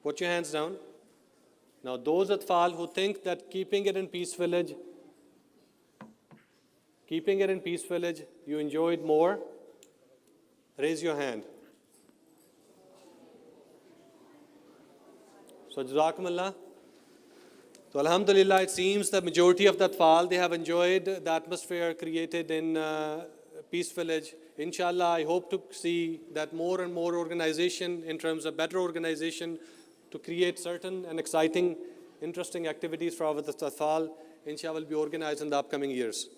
Put your hands down. Now, those Atfal who think that keeping it in Peace Village, you enjoyed more, raise your hand. So, Jazakumullah. So, Alhamdulillah, it seems the majority of the Atfal, they have enjoyed the atmosphere created in Peace Village. Inshallah, I hope to see that more and more organization, in terms of better organization, to create certain and exciting, interesting activities for our Atfal, inshallah, will be organized in the upcoming years.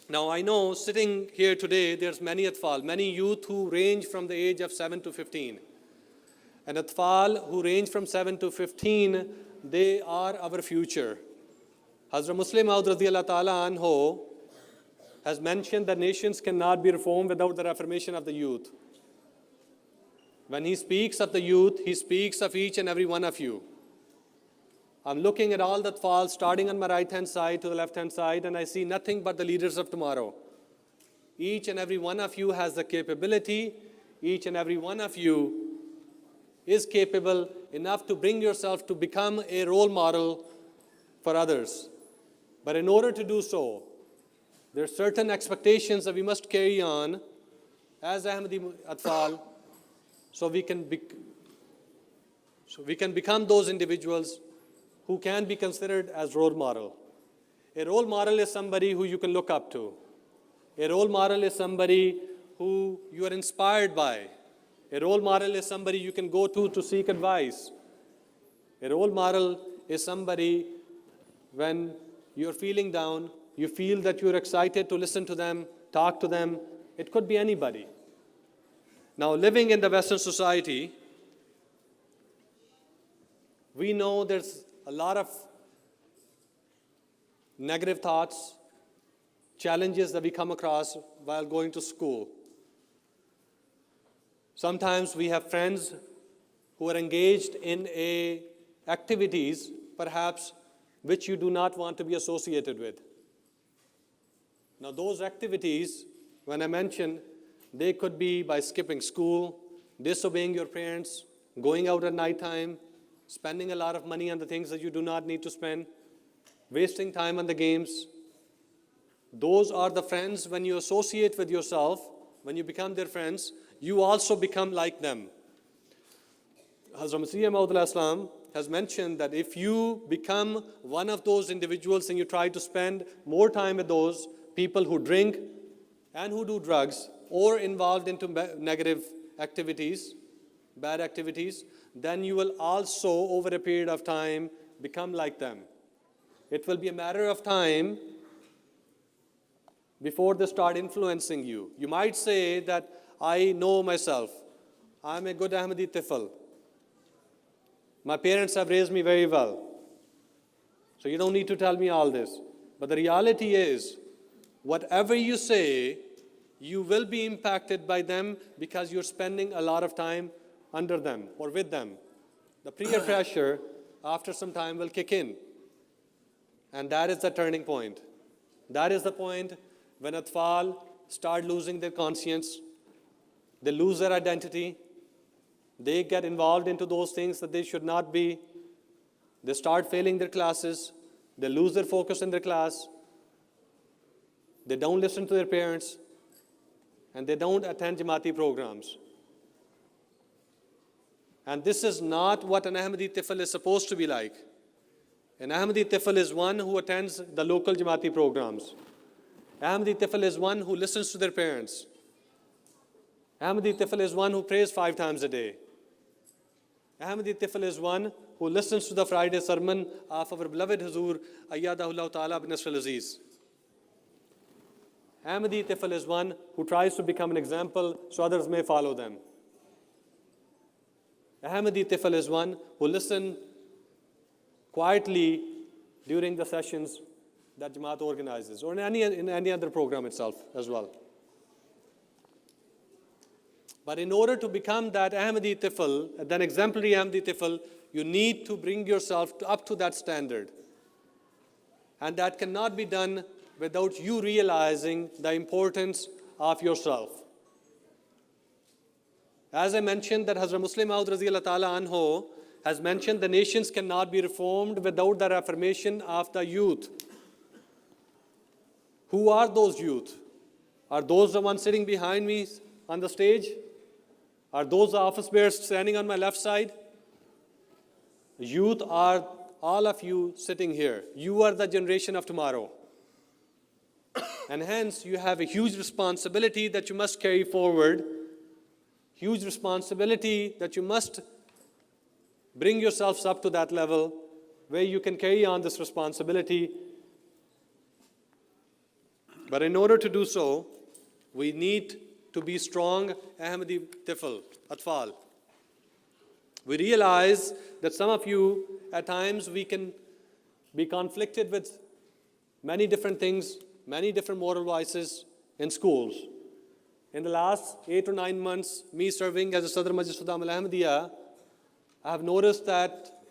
Now, I know sitting here today, there's many Atfal, many youth who range from the age of 7 to 15. And Atfal who range from 7 to 15, they are our future. Hazrat Muslim Maud radiyallahu ta'ala anhu has mentioned that nations cannot be reformed without the reformation of the youth. When he speaks of the youth, he speaks of each and every one of you. I'm looking at all the Atfal starting on my right-hand side to the left-hand side, and I see nothing but the leaders of tomorrow. Each and every one of you has the capability. Each and every one of you is capable enough to bring yourself to become a role model for others. But in order to do so, there are certain expectations that we must carry on as Ahmadi Atfal so we can become those individuals who can be considered as role model. A role model is somebody who you can look up to. A role model is somebody who you are inspired by. A role model is somebody you can go to seek advice. A role model is somebody when you're feeling down, you feel that you're excited to listen to them, talk to them. It could be anybody. Now, living in the Western society, we know there's a lot of negative thoughts, challenges that we come across while going to school. Sometimes we have friends who are engaged in activities, perhaps, which you do not want to be associated with. Now, those activities, when I mention, they could be by skipping school, disobeying your parents, going out at nighttime, spending a lot of money on the things that you do not need to spend, wasting time on the games. Those are the friends. When you associate with yourself, when you become their friends, you also become like them. Hazrat Masih Maud has mentioned that if you become one of those individuals and you try to spend more time with those people who drink and who do drugs or involved into negative activities, bad activities, then you will also, over a period of time, become like them. It will be a matter of time before they start influencing you. You might say that I know myself. I'm a good Ahmadi Tifl. My parents have raised me very well. So you don't need to tell me all this. But the reality is, whatever you say, you will be impacted by them because you're spending a lot of time under them or with them. The peer pressure, after some time, will kick in. And that is the turning point. That is the point when Atfal start losing their conscience, they lose their identity, they get involved into those things that they should not be, they start failing their classes, they lose their focus in their class, they don't listen to their parents, and they don't attend Jamaati programs. And this is not what an Ahmadi Tifl is supposed to be like. An Ahmadi Tifl is one who attends the local Jamaati programs. Ahmadi Tifl is one who listens to their parents. Ahmadi Tifl is one who prays 5 times a day. Ahmadi Tifl is one who listens to the Friday sermon of our beloved Huzur, Ayyadahullah Ta'ala bin Nasr al-Aziz. Ahmadi Tifl is one who tries to become an example so others may follow them. Ahmadi Tifl is one who listens quietly during the sessions that Jamaat organizes, or in any other program itself as well. But in order to become that Ahmadi Tifl, that exemplary Ahmadi Tifl, you need to bring yourself up to that standard. And that cannot be done without you realizing the importance of yourself. As I mentioned, that Hazrat Muslim Maud radiyallahu ta'ala anhu has mentioned the nations cannot be reformed without the reformation of the youth. Who are those youth? Are those the ones sitting behind me on the stage? Are those the office bearers standing on my left side? Youth are all of you sitting here. You are the generation of tomorrow. And hence, you have a huge responsibility that you must carry forward, huge responsibility that you must bring yourselves up to that level where you can carry on this responsibility. But in order to do so, we need to be strong Ahmadi Tifl, Atfal. We realize that some of you, at times, we can be conflicted with many different things, many different moral vices in schools. In the last 8 or 9 months, me serving as a Sadr Majlis Sudam al-Ahmadiyya, I have noticed that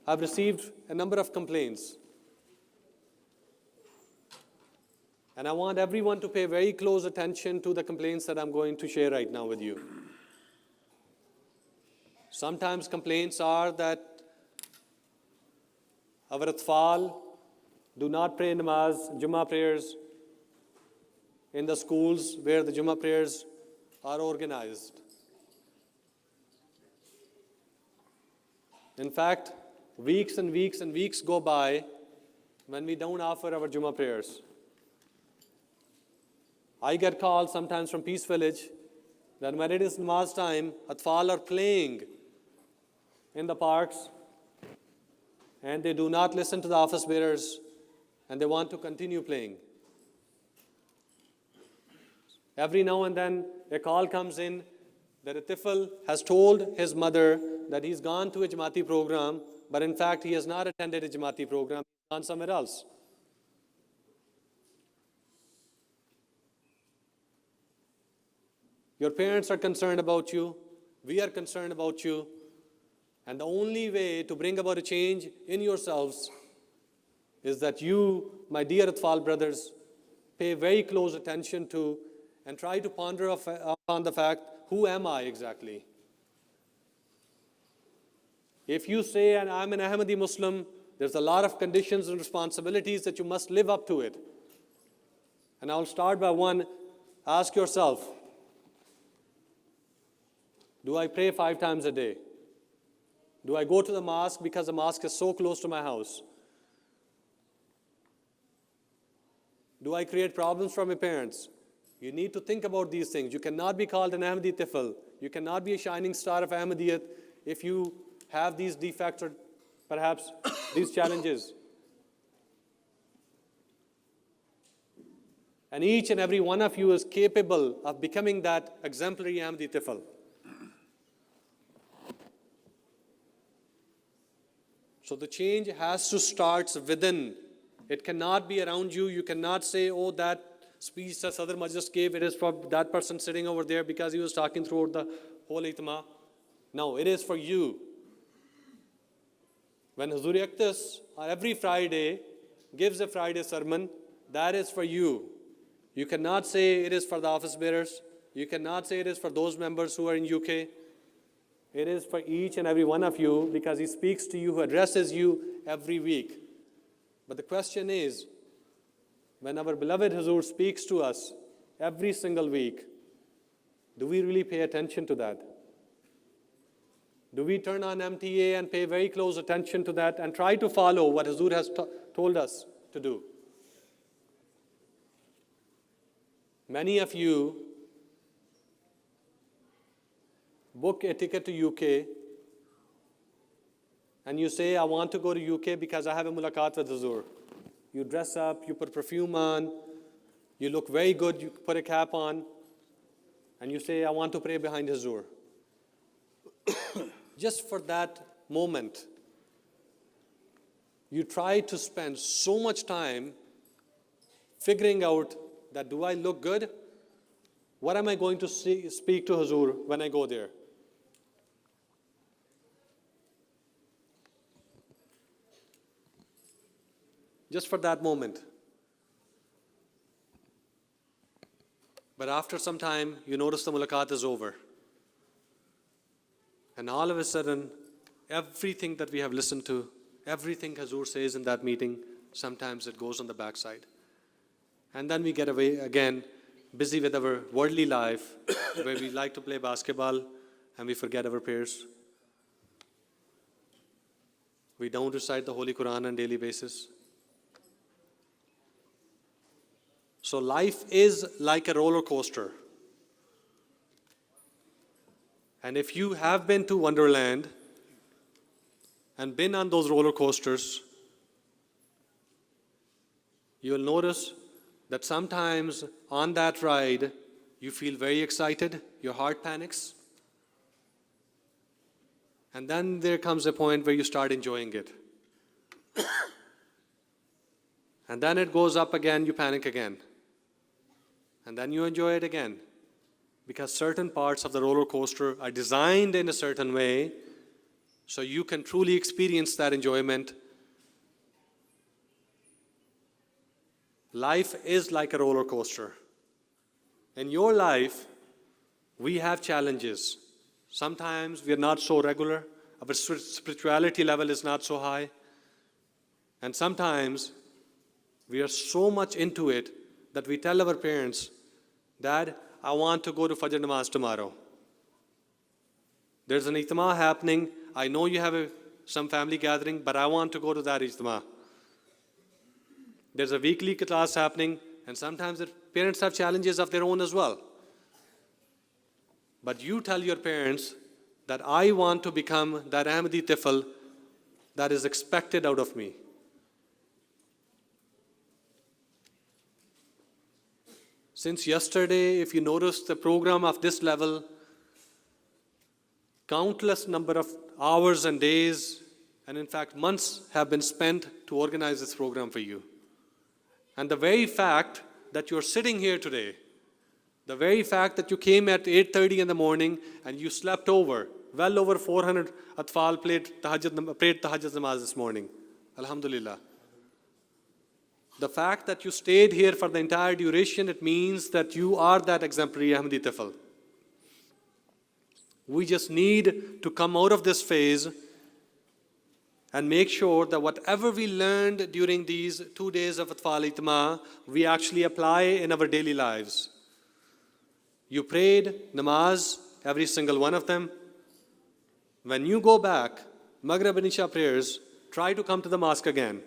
I've received a number of complaints. And I want everyone to pay very close attention to the complaints that I'm going to share right now with you. Sometimes complaints are that our Atfal do not pray namaz, Jummah prayers in the schools where the Jummah prayers are organized. In fact, weeks and weeks and weeks go by when we don't offer our Jummah prayers. I get calls sometimes from Peace Village that when it is namaz time, Atfal are playing in the parks and they do not listen to the office bearers and they want to continue playing. Every now and then a call comes in that a Tifl has told his mother that he's gone to a Jamaati program, but in fact he has not attended a Jamaati program, he's gone somewhere else. Your parents are concerned about you, we are concerned about you, and the only way to bring about a change in yourselves is that you, my dear Atfal brothers, pay very close attention to and try to ponder upon the fact, who am I exactly? If you say, and I'm an Ahmadi Muslim, there's a lot of conditions and responsibilities that you must live up to it. And I'll start by one, ask yourself, do I pray 5 times a day? Do I go to the mosque because the mosque is so close to my house? Do I create problems for my parents? You need to think about these things. You cannot be called an Ahmadi Tifl. You cannot be a shining star of Ahmadiyyat if you have these defects or perhaps these challenges. And each and every one of you is capable of becoming that exemplary Ahmadi Tifl. So the change has to start within. It cannot be around you. You cannot say, oh, that speech that Sadr Majlis gave, it is for that person sitting over there because he was talking throughout the whole Ijtima. No, it is for you. When Huzur Iqtas every Friday gives a Friday sermon, that is for you. You cannot say it is for the office bearers. You cannot say it is for those members who are in UK. It is for each and every one of you because he speaks to you, who addresses you every week. But the question is, when our beloved Huzur speaks to us every single week, do we really pay attention to that? Do we turn on MTA and pay very close attention to that and try to follow what Huzur has told us to do? Many of you book a ticket to UK and you say, I want to go to UK because I have a mulaqat with Huzur. You dress up, you put perfume on, you look very good, you put a cap on, and you say, I want to pray behind Huzur. Just for that moment, you try to spend so much time figuring out that, do I look good? What am I going to speak to Huzur when I go there? Just for that moment. But after some time, you notice the mulaqat is over. And all of a sudden, everything that we have listened to, everything Huzur says in that meeting, sometimes it goes on the backside. And then we get away again, busy with our worldly life, where we like to play basketball and we forget our prayers. We don't recite the Holy Quran on a daily basis. So life is like a roller coaster. And if you have been to Wonderland, and been on those roller coasters, you'll notice that sometimes on that ride, you feel very excited, your heart panics, and then there comes a point where you start enjoying it. And then it goes up again, you panic again. And then you enjoy it again. Because certain parts of the roller coaster are designed in a certain way so you can truly experience that enjoyment. Life is like a roller coaster. In your life, we have challenges. Sometimes we are not so regular, our spirituality level is not so high. And sometimes we are so much into it that we tell our parents, Dad, I want to go to Fajr Namaz tomorrow. There's an Ijtima happening. I know you have some family gathering, but I want to go to that Ijtima. There's a weekly class happening, and sometimes the parents have challenges of their own as well. But you tell your parents that I want to become that Ahmadi Tifl that is expected out of me. Since yesterday, if you notice the program of this level, countless number of hours and days, and in fact months have been spent to organize this program for you. And the very fact that you're sitting here today, the very fact that you came at 8:30 in the morning and you slept over, well over 400 Atfal prayed tahajjud namaz this morning. Alhamdulillah. The fact that you stayed here for the entire duration, it means that you are that exemplary Ahmadi Tifl. We just need to come out of this phase and make sure that whatever we learned during these 2 days of Atfal Ijtima, we actually apply in our daily lives. You prayed namaz, every single one of them. When you go back, Maghrib and Isha prayers, try to come to the mosque again.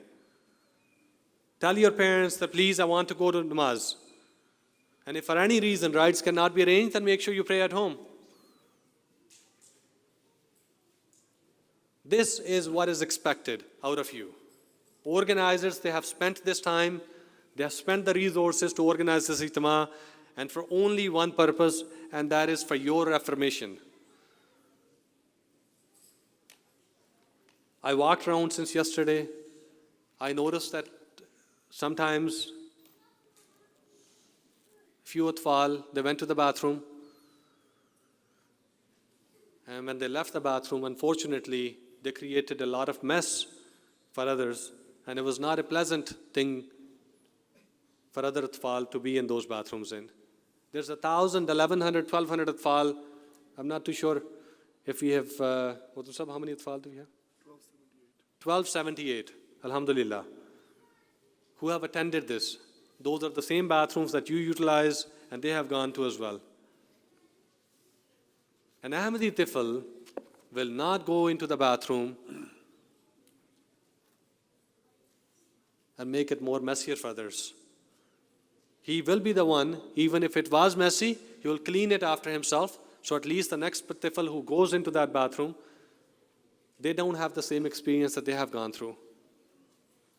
Tell your parents that please, I want to go to namaz. And if for any reason rides cannot be arranged, then make sure you pray at home. This is what is expected out of you. Organizers, they have spent this time, they have spent the resources to organize this Ijtima, and for only one purpose, and that is for your affirmation. I walked around since yesterday. I noticed that sometimes few Atfal, they went to the bathroom, and when they left the bathroom, unfortunately, they created a lot of mess for others, and it was not a pleasant thing for other Atfal to be in those bathrooms in. There's 1,000, 1,100, 1,200 Atfal. I'm not too sure if we have, how many Atfal do we have? 1278, Alhamdulillah, who have attended this. Those are the same bathrooms that you utilize and they have gone to as well. An Ahmadi Tifl will not go into the bathroom and make it more messier for others. He will be the one, even if it was messy, he will clean it after himself, so at least the next Tifl who goes into that bathroom, they don't have the same experience that they have gone through.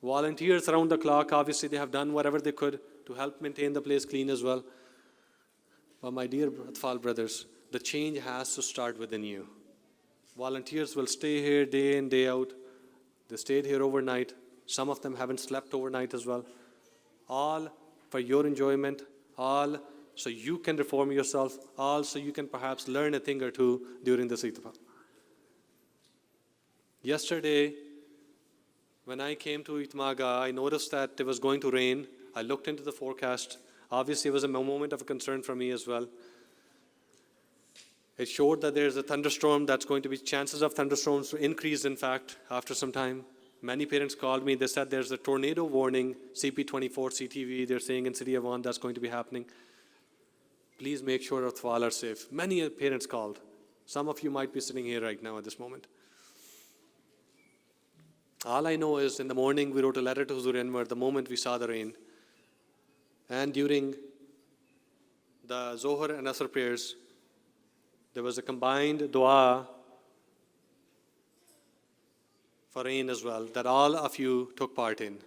Volunteers around the clock, obviously they have done whatever they could to help maintain the place clean as well. But my dear Atfal brothers, the change has to start within you. Volunteers will stay here day in, day out. They stayed here overnight. Some of them haven't slept overnight as well. All for your enjoyment, all so you can reform yourself, all so you can perhaps learn a thing or two during this Ijtima. Yesterday, when I came to Ijtima, I noticed that it was going to rain. I looked into the forecast. Obviously, it was a moment of concern for me as well. It showed that there's a thunderstorm that's going to be, chances of thunderstorms to increase, in fact, after some time. Many parents called me. They said there's a tornado warning, CP24, CTV, they're saying in City of One that's going to be happening. Please make sure Atfal are safe. Many parents called. Some of you might be sitting here right now at this moment. All I know is in the morning we wrote a letter to Huzur Anwar the moment we saw the rain. And during the Zohar and Asr prayers, there was a combined dua for rain as well, that all of you took part in.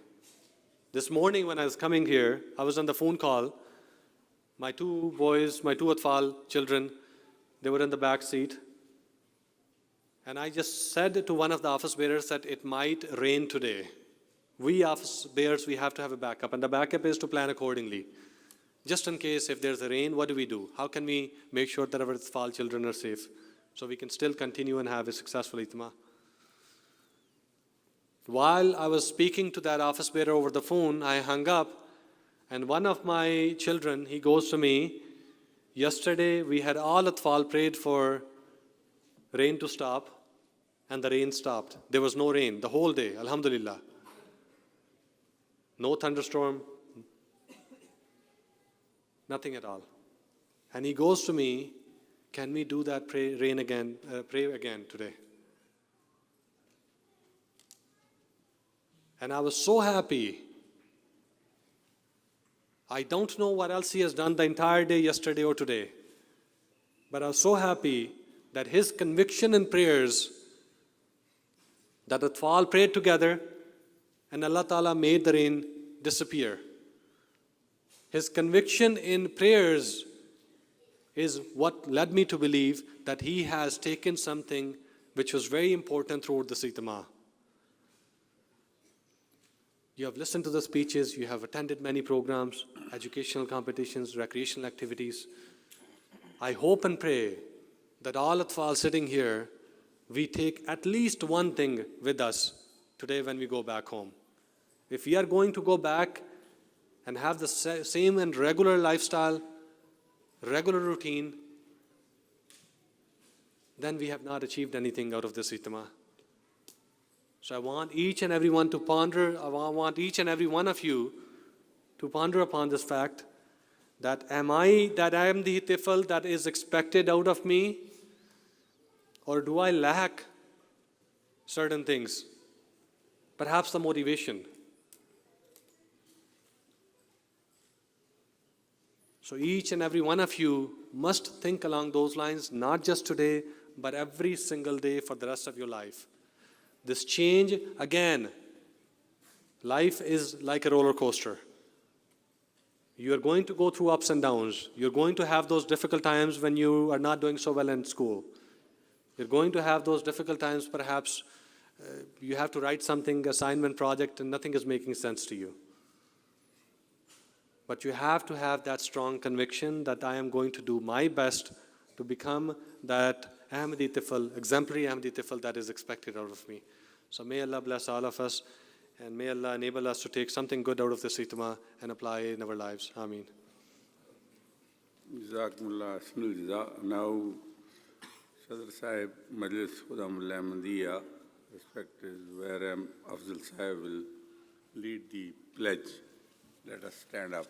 This morning when I was coming here, I was on the phone call. My two boys, my two Atfal children, they were in the back seat. And I just said to one of the office bearers that it might rain today. We office bearers, we have to have a backup, and the backup is to plan accordingly. Just in case if there's a rain, what do? How can we make sure that our Atfal children are safe so we can still continue and have a successful Ijtima? While I was speaking to that office bearer over the phone, I hung up, and one of my children, he goes to me, yesterday we had all Atfal prayed for rain to stop, and the rain stopped. There was no rain the whole day, alhamdulillah. No thunderstorm, nothing at all. And he goes to me, can we do that pray again today? And I was so happy. I don't know what else he has done the entire day, yesterday or today. But I was so happy that his conviction in prayers, that Atfal prayed together and Allah Ta'ala made the rain disappear. His conviction in prayers is what led me to believe that he has taken something which was very important throughout the Ijtima. You have listened to the speeches, you have attended many programs, educational competitions, recreational activities. I hope and pray that all Atfal sitting here, we take at least one thing with us today when we go back home. If we are going to go back and have the same and regular lifestyle, regular routine, then we have not achieved anything out of this Ijtima. So I want each and every one to ponder, I want each and every one of you to ponder upon this fact that I am the Tifl that is expected out of me, or do I lack certain things? Perhaps the motivation. So each and every one of you must think along those lines, not just today, but every single day for the rest of your life. This change, again, life is like a roller coaster. You are going to go through ups and downs. You're going to have those difficult times when you are not doing so well in school. You're going to have those difficult times, perhaps you have to write something, assignment, project, and nothing is making sense to you. But you have to have that strong conviction that I am going to do my best to become that Ahmadi Tifl, exemplary Ahmadi Tifl that is expected out of me. So may Allah bless all of us, and may Allah enable us to take something good out of this Ijtima and apply it in our lives. Ameen. Jazakumullah Asnul Jaza. Now, Sadr Sahib, Majlis Khudamul Ahmadiyya, respected Wheream Afzal Sahib will lead the pledge. Let us stand up.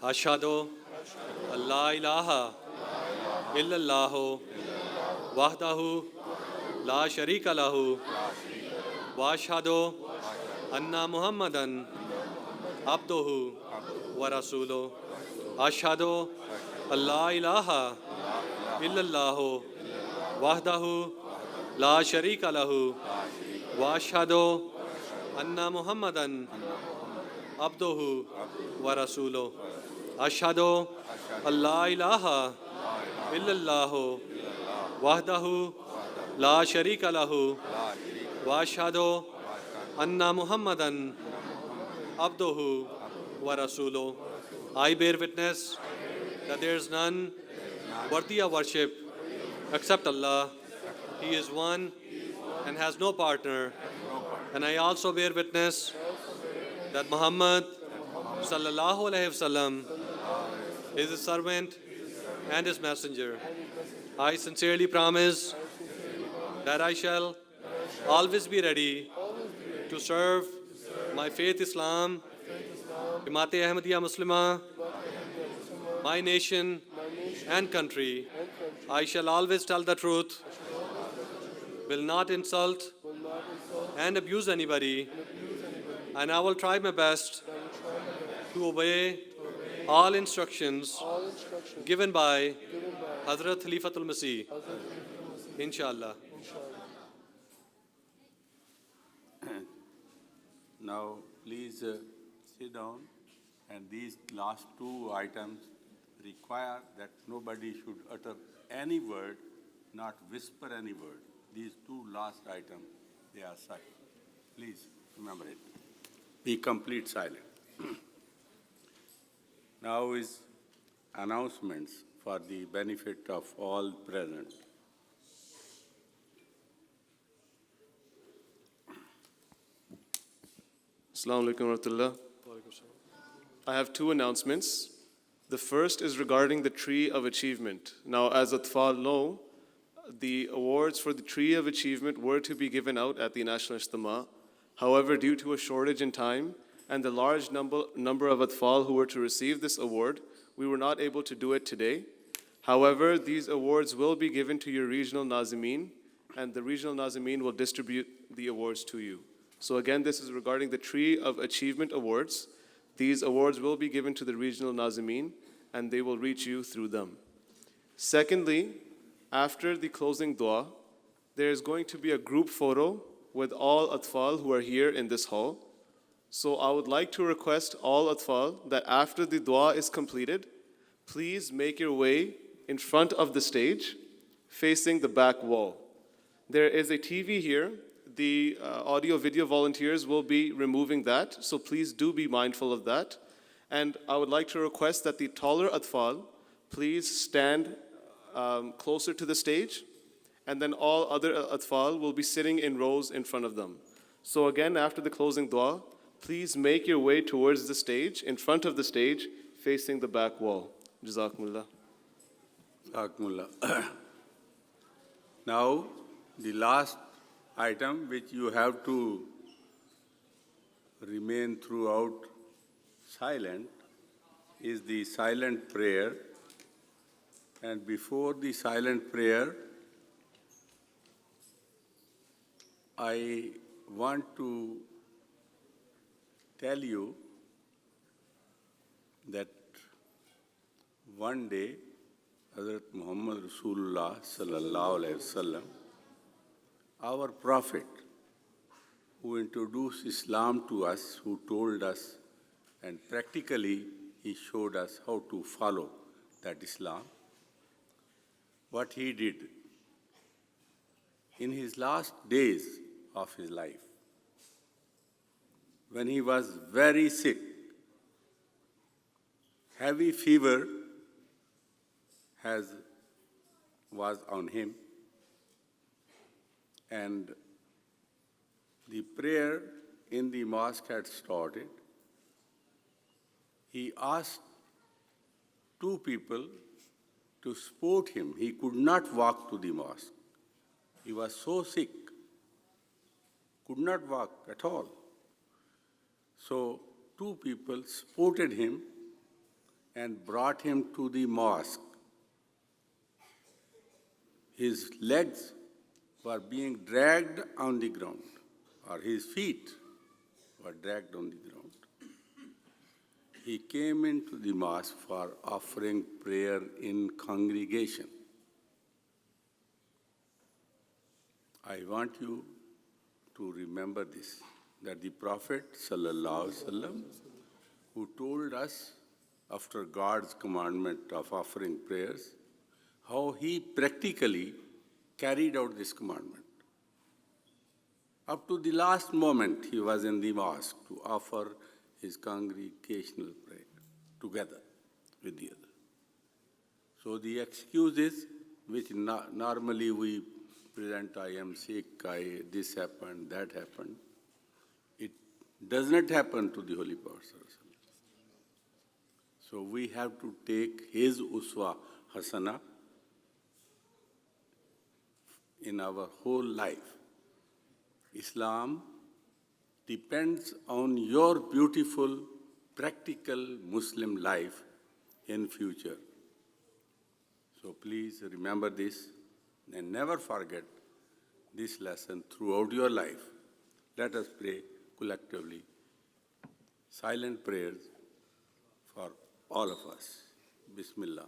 Ashhadu an la ilaha illallah wahdahu la sharika lahu wa ashhadu anna Muhammadan abduhu wa rasuluhu. Ashhadu an la ilaha illallah wahdahu la sharika lahu wa ashhadu anna Muhammadan abduhu wa rasuluhu. Ashhadu an la ilaha illallah wahdahu la sharika lahu wa ashhadu anna Muhammadan abduhu wa rasuluhu. I bear witness that there is none worthy of worship except Allah. He is one and has no partner. And I also bear witness that Muhammad sallallahu alaihi wasallam is his servant and his messenger. I sincerely promise that I shall always be ready to serve my faith Islam, Jamaat-e Ahmadiyya Muslimah, my nation and country. I shall always tell the truth, will not insult and abuse anybody, and I will try my best to obey all instructions given by Hazrat Khalifatul Masih. Inshallah. Now, please sit down. And these last two items require that nobody should utter any word, not whisper any word. These two last items, they are silent. Please remember it. Be complete silent. Now is announcements for the benefit of all present. Assalamu alaikum wa rahmatullah. I have two announcements. The first is regarding the Tree of Achievement. Now, as Atfal know, the awards for the Tree of Achievement were to be given out at the National Ijtima. However, due to a shortage in time and the large number of Atfal who were to receive this award, we were not able to do it today. However, these awards will be given to your regional Nazimeen, and the regional Nazimeen will distribute the awards to you. So again, this is regarding the Tree of Achievement Awards. These awards will be given to the regional Nazimeen, and they will reach you through them. Secondly, after the closing dua, there is going to be a group photo with all Atfal who are here in this hall. So I would like to request all Atfal that after the dua is completed, please make your way in front of the stage, facing the back wall. There is a TV here. The audio-video volunteers will be removing that, so please do be mindful of that. And I would like to request that the taller Atfal please stand closer to the stage, and then all other Atfal will be sitting in rows in front of them. So again, after the closing dua, please make your way towards the stage, in front of the stage, facing the back wall. Jazakumullah. Jazakumullah. Now, the last item which you have to remain throughout silent is the silent prayer. And before the silent prayer, I want to tell you that one day Hazrat Muhammad Rasulullah sallallahu alaihi wasallam, our prophet, who introduced Islam to us, who told us, and practically he showed us how to follow that Islam, what he did in his last days of his life, when he was very sick, heavy fever was on him, and the prayer in the mosque had started. He asked two people to support him. He could not walk to the mosque. He was so sick, could not walk at all. So two people supported him and brought him to the mosque. His legs were being dragged on the ground, or his feet were dragged on the ground. He came into the mosque for offering prayer in congregation. I want you to remember this, that the Prophet sallallahu alaihi wasallam, who told us after God's commandment of offering prayers, how he practically carried out this commandment. Up to the last moment, he was in the mosque to offer his congregational prayer together with the other. So the excuses which normally we present, I am sick, this happened, that happened, it does not happen to the Holy Prophet. So we have to take his uswa hasana in our whole life. Islam depends on your beautiful, practical Muslim life in future. So please remember this and never forget this lesson throughout your life. Let us pray collectively silent prayers all of us. Bismillah.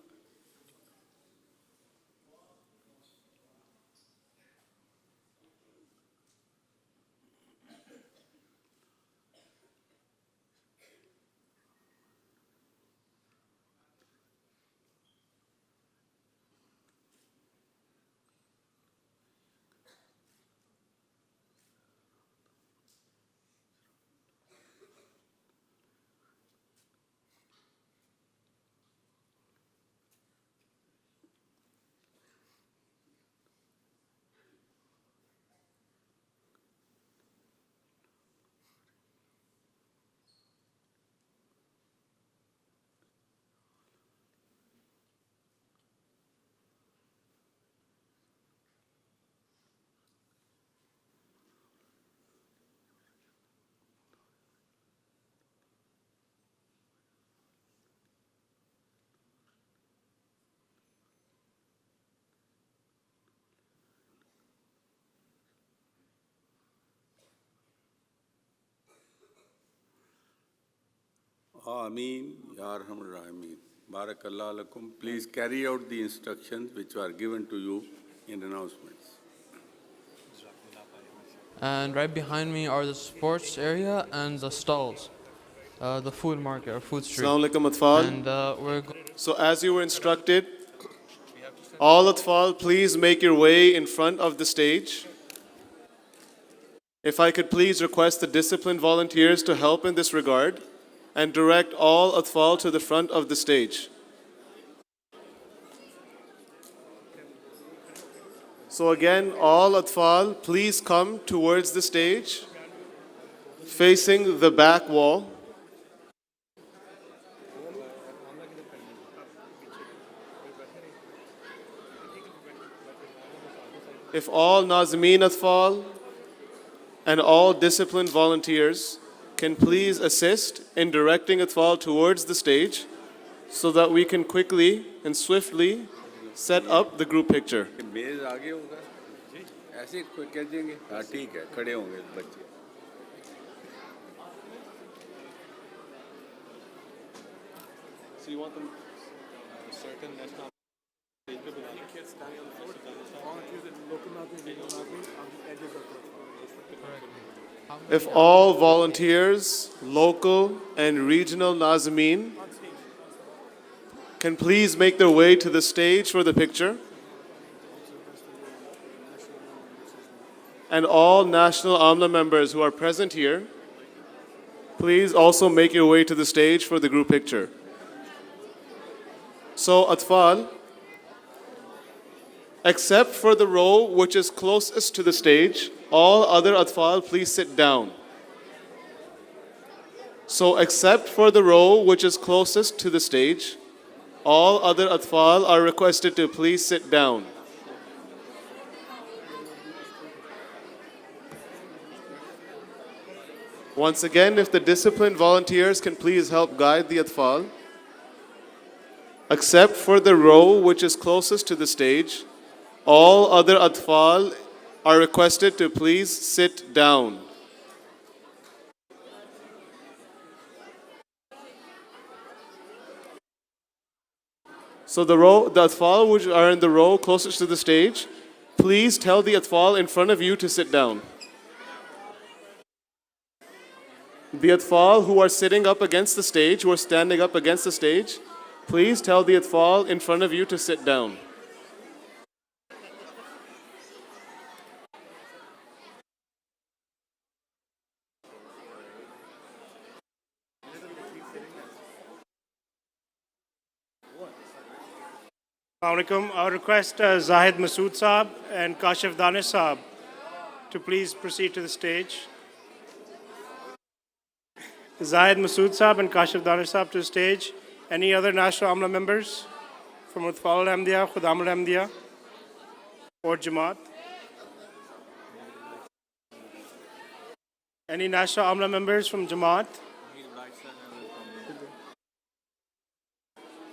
Ameen, Ya Arhamar Rahimin. Barakallah lakum. Please carry out the instructions which were given to you in announcements. And right behind me are the sports area and the stalls, the food market or food street. Assalamu alaikum, Atfal. And So as you were instructed, all Atfal, please make your way in front of the stage. If I could please request the disciplined volunteers to help in this regard and direct all Atfal to the front of the stage. So again, all Atfal, please come towards the stage, facing the back wall. If all Nazmeen Atfal and all disciplined volunteers can please assist in directing Atfal towards the stage so that we can quickly and swiftly set up the group picture. मेज आगे होगा ऐसे कोई कह देंगे हाँ ठीक है खड़े होंगे बच्चे So you want them certain national kids standing on the floor? If all volunteers, local and regional Nazmeen, can please make their way to the stage for the picture. And all National Amla members who are present here, please also make your way to the stage for the group picture. So, Atfal, except for the row which is closest to the stage, all other Atfal, please sit down. So, except for the row which is closest to the stage, all other Atfal are requested to please sit down. Once again, if the disciplined volunteers can please help guide the Atfal, except for the row which is closest to the stage, all other Atfal are requested to please sit down. So the Atfal which are in the row closest to the stage, please tell the Atfal in front of you to sit down. The Atfal who are sitting up against the stage, who are standing up against the stage, please tell the Atfal in front of you to sit down. Assalamualaikum. I request Zahid Masood Saab and Kashif Danish Saab to please proceed to the stage. Zahid Masood Saab and Kashif Danish Saab to the stage. Any other National Amla members from Atfal al-Ahmadiyya, Khudam al-Ahmadiyya, or Jamaat? Any National Amla members from Jamaat?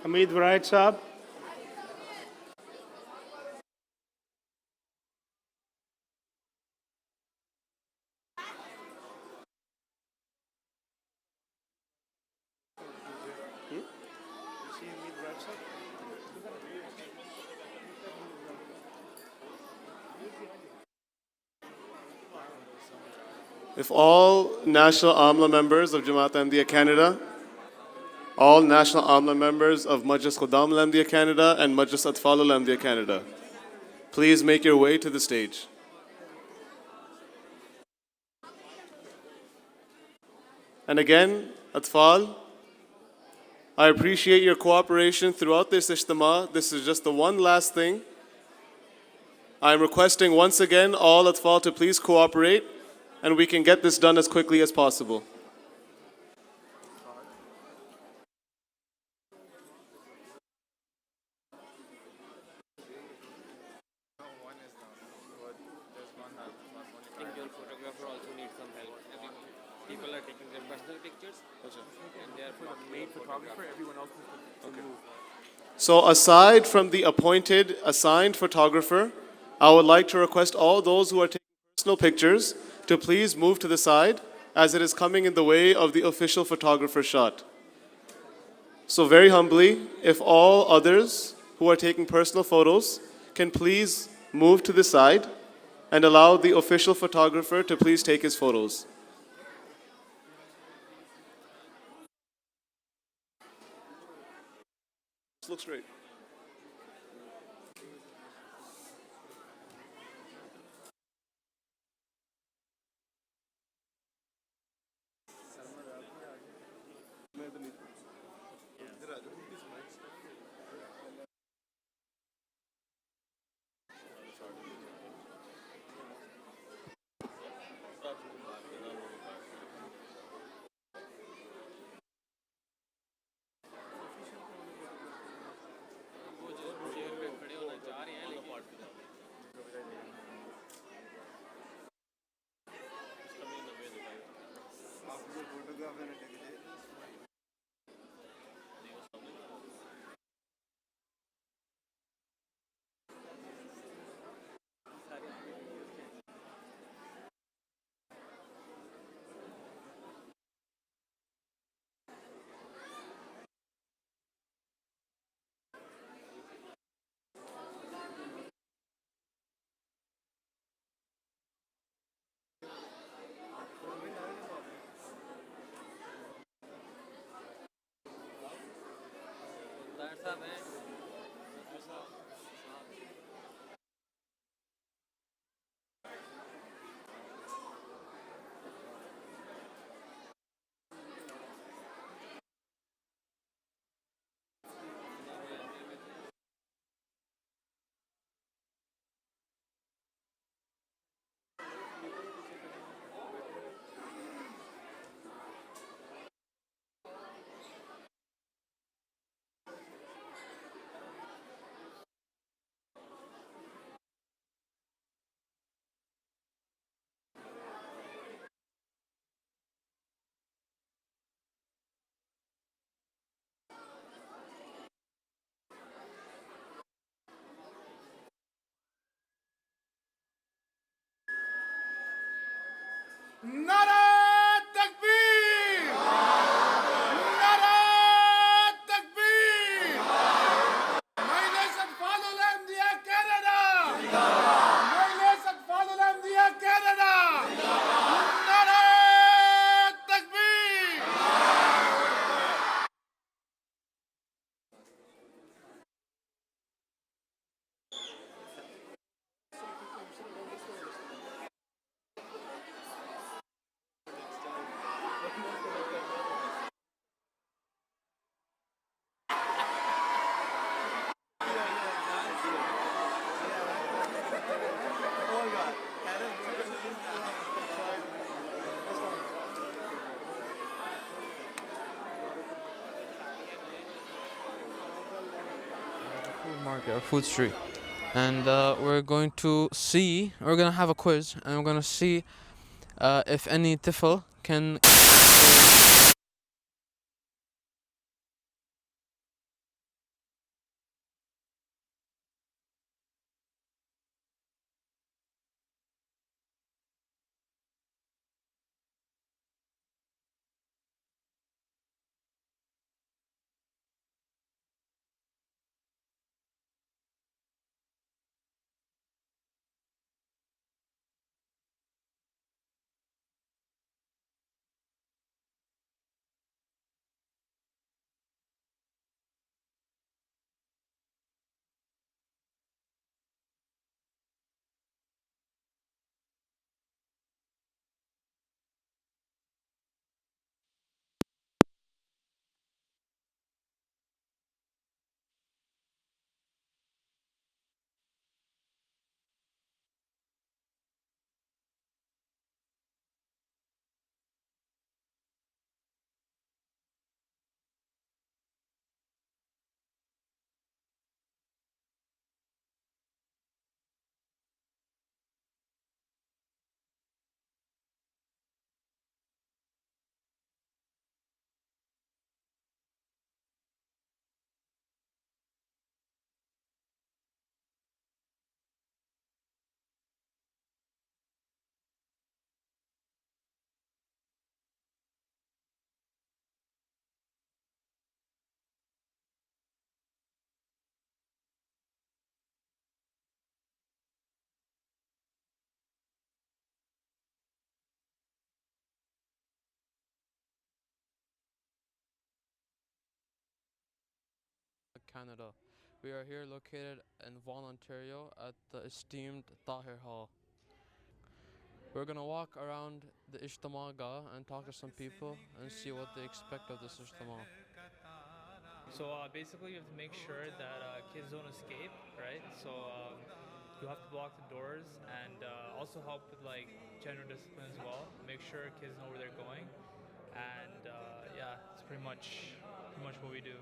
Hamid Waraid Saab. If all National Amla members of Jamaat Ahmadiyya Canada, all National Amla members of Majlis Khuddam Ahmadiyya Canada and Majlis Atfal Ahmadiyya Canada, please make your way to the stage. And again, Atfal, I appreciate your cooperation throughout this Ijtima. This is just the one last thing. I'm requesting once again all Atfal to please cooperate and we can get this done as quickly as possible. Individual photographer also needs some help. People are taking their personal pictures, and they are made photographer. Everyone else needs to move. So aside from the appointed, assigned photographer, I would like to request all those who are taking personal pictures to please move to the side as it is coming in the way of the official photographer shot. So very humbly, if all others who are taking personal photos can please move to the side and allow the official photographer to please take his photos. This looks great. Nara Takbir! Nara Takbir! Majlis Atfal Ahmadiyya Canada! Majlis Atfal Ahmadiyya Canada! Nara Takbir! Food market or food street. And we're going to see, we're going to have a quiz and we're going to see if any tifl can Canada. We are here located in Vaughan, Ontario at the esteemed Tahir Hall. We're gonna walk around the Ijtima Gah and talk to some people and see what they expect of this Ijtima. So basically, you have to make sure that kids don't escape, right? So you have to block the doors and also help with like general discipline as well. Make sure kids know where they're going, and yeah, it's pretty much what we do.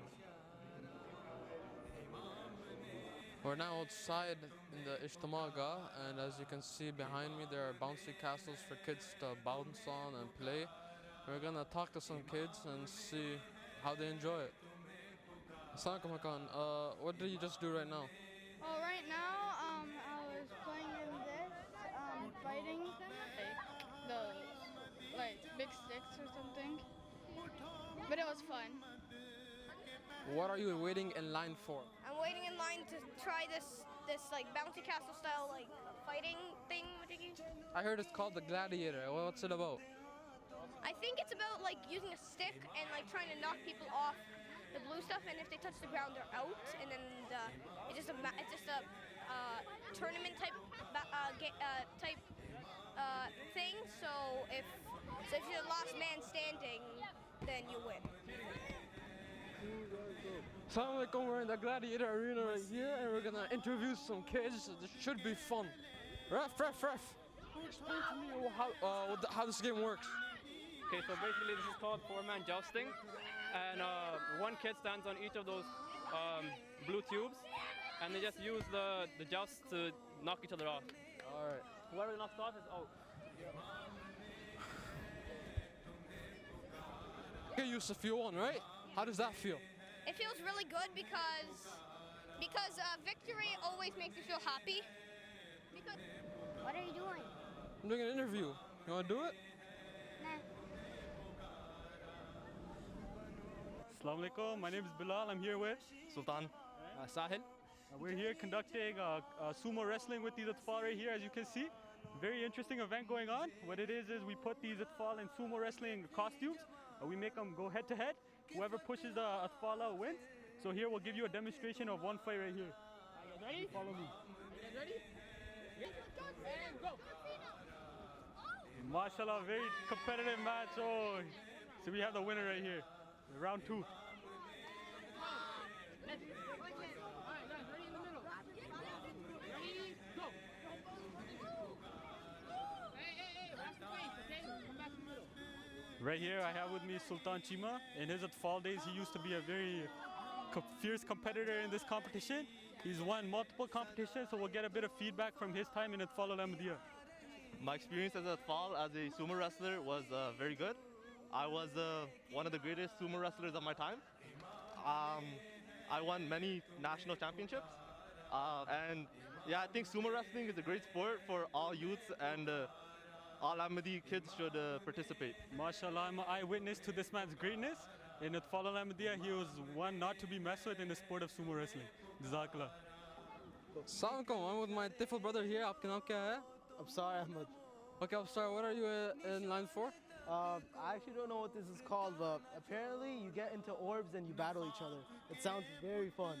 We're now outside in the Ijtima Gah, and as you can see behind me, there are bouncy castles for kids to bounce on and play. We're gonna talk to some kids and see how they enjoy it. Assalamualaikum Hakan. What did you just do right now? Oh, right now, I was playing in this, fighting like big sticks or something. But it was fun. What are you waiting in line for? I'm waiting in line to try this like bouncy castle style like fighting thing. I heard it's called the Gladiator. What's it about? I think it's about like using a stick and like trying to knock people off the blue stuff, and if they touch the ground, they're out. And then it's just a tournament type thing. So if you're the last man standing, then you win. Assalamualaikum, we're in the Gladiator Arena right here and we're gonna interview some kids. This should be fun. Ref. Explain to me how this game works. Okay, so basically this is called four-man jousting. And one kid stands on each of those blue tubes and they just use the joust to knock each other off. Alright. Whoever knocks off is out. Okay, Yusuf, you won, right? How does that feel? It feels really good because victory always makes you feel happy. Because what are you doing? I'm doing an interview. You wanna do it? Nah. Assalamu alaikum, my name is Bilal. I'm here with Sultan. Sahil. We're here conducting sumo wrestling with these Atfal right here, as you can see. Very interesting event going on. What it is we put these Atfal in sumo wrestling costumes. We make them go head to head. Whoever pushes the Atfal out wins. So here we'll give you a demonstration of one fight right here. Are you ready? Follow me. Are you ready? And go. Mashallah, very competitive match. Oh, so we have the winner right here. Round 2. Right here I have with me Sultan Ijtima. In his Atfal days, he used to be a very fierce competitor in this competition. He's won multiple competitions, so we'll get a bit of feedback from his time in Atfal al-Ahmadiyya. My experience as a Atfal as a sumo wrestler was very good. I was one of the greatest sumo wrestlers of my time. I won many national championships. And yeah, I think sumo wrestling is a great sport for all youths, and all Ahmadi kids should participate. MashaAllah, I'm an eyewitness to this man's greatness. In Atfal al-Ahmadiyya, he was one not to be messed with in the sport of sumo wrestling. Jazakallah. Assalamualaikum, I'm with my Tifl brother here. Aapka naam kya hai? Absar Ahmed. Okay, Absar, what are you in line for? I actually don't know what this is called, but apparently you get into orbs and you battle each other. It sounds very fun.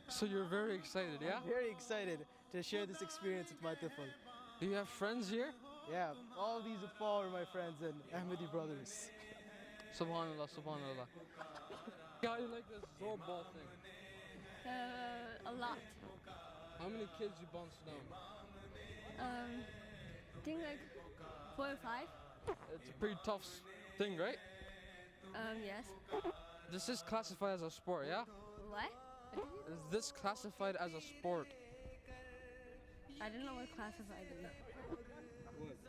So you're very excited, yeah? I'm very excited to share this experience with my Tifl. Do you have friends here? Yeah, all of these Atfal are my friends and Ahmadi brothers. Subhanallah, subhanallah. How do you like this Zor ball thing? A lot. How many kids you bounced down? I think like 4 or 5. It's a pretty tough thing, right? Yes. This is classified as a sport, yeah? What? Is this classified as a sport? I don't know what classified is.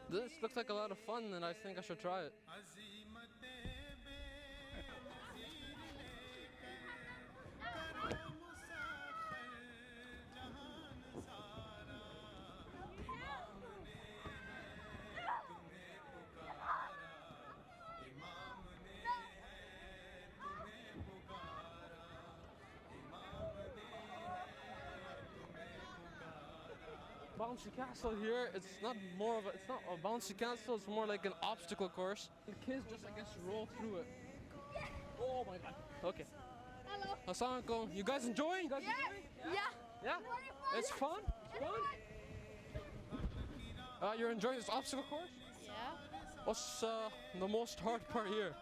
This looks like a lot of fun and I think I should try it. Bouncy castle here, it's not a bouncy castle, it's more like an obstacle course. The kids just, I guess, roll through it. Oh my god. Okay. Hello. Assalamualaikum. You guys enjoying? Yeah. Yeah? It's fun? It's fun? You're enjoying this obstacle course? Yeah, What's the most hard part here?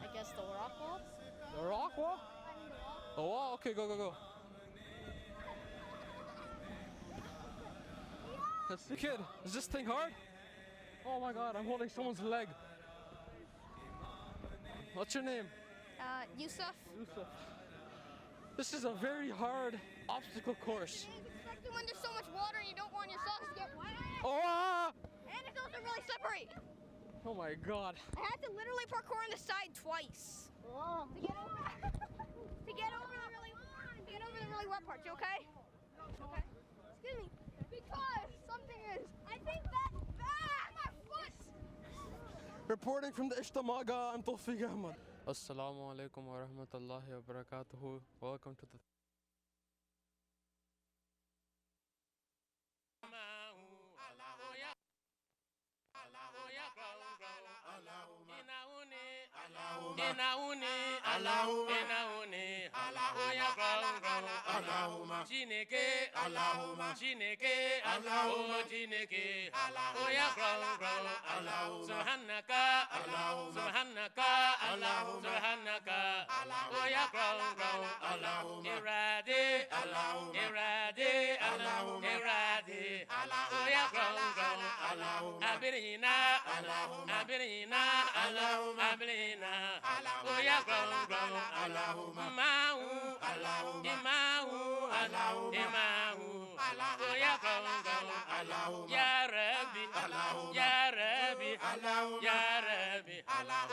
I guess the rock wall. The rock wall? The wall? Okay, go, go, go. Kid, is this thing hard? Oh my god, I'm holding someone's leg. What's your name? Yusuf. Yusuf. This is a very hard obstacle course. Especially when there's so much water and you don't want your socks to get wet. Oh! Ah! And it's also really slippery. Oh my god. I had to literally parkour on the side twice. To get over to get over the really wet parts. You okay? Okay. Excuse me. Because something is. I think that's bad. My foot. Reporting from the Ijtima, I'm Tawfiq Ahmad. Assalamu alaikum wa rahmatullahi wa barakatuhu. Welcome to the Allahumma Chineke Allahumma Chineke Allahumma Chineke Oya Allahumma Subhanaka Allahumma Subhanaka Allahumma Subhanaka Oya Allahumma Irade Allahumma Irade Allahumma Irade Oya Allahumma Abirina Allahumma Abirina Allahumma Abirina Oya Allahumma Ma'u Allahumma Ima'u Allahumma Ima'u Oya Allahumma Ya Rabbi Ya Rabbi Ya Rabbi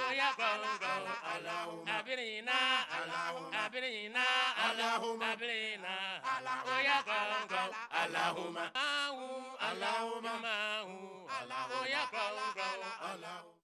Oya Allahumma Abirina Abirina Allahumma Abirina Oya Allahumma Ma'u Allahumma Ma'u Oya Allahumma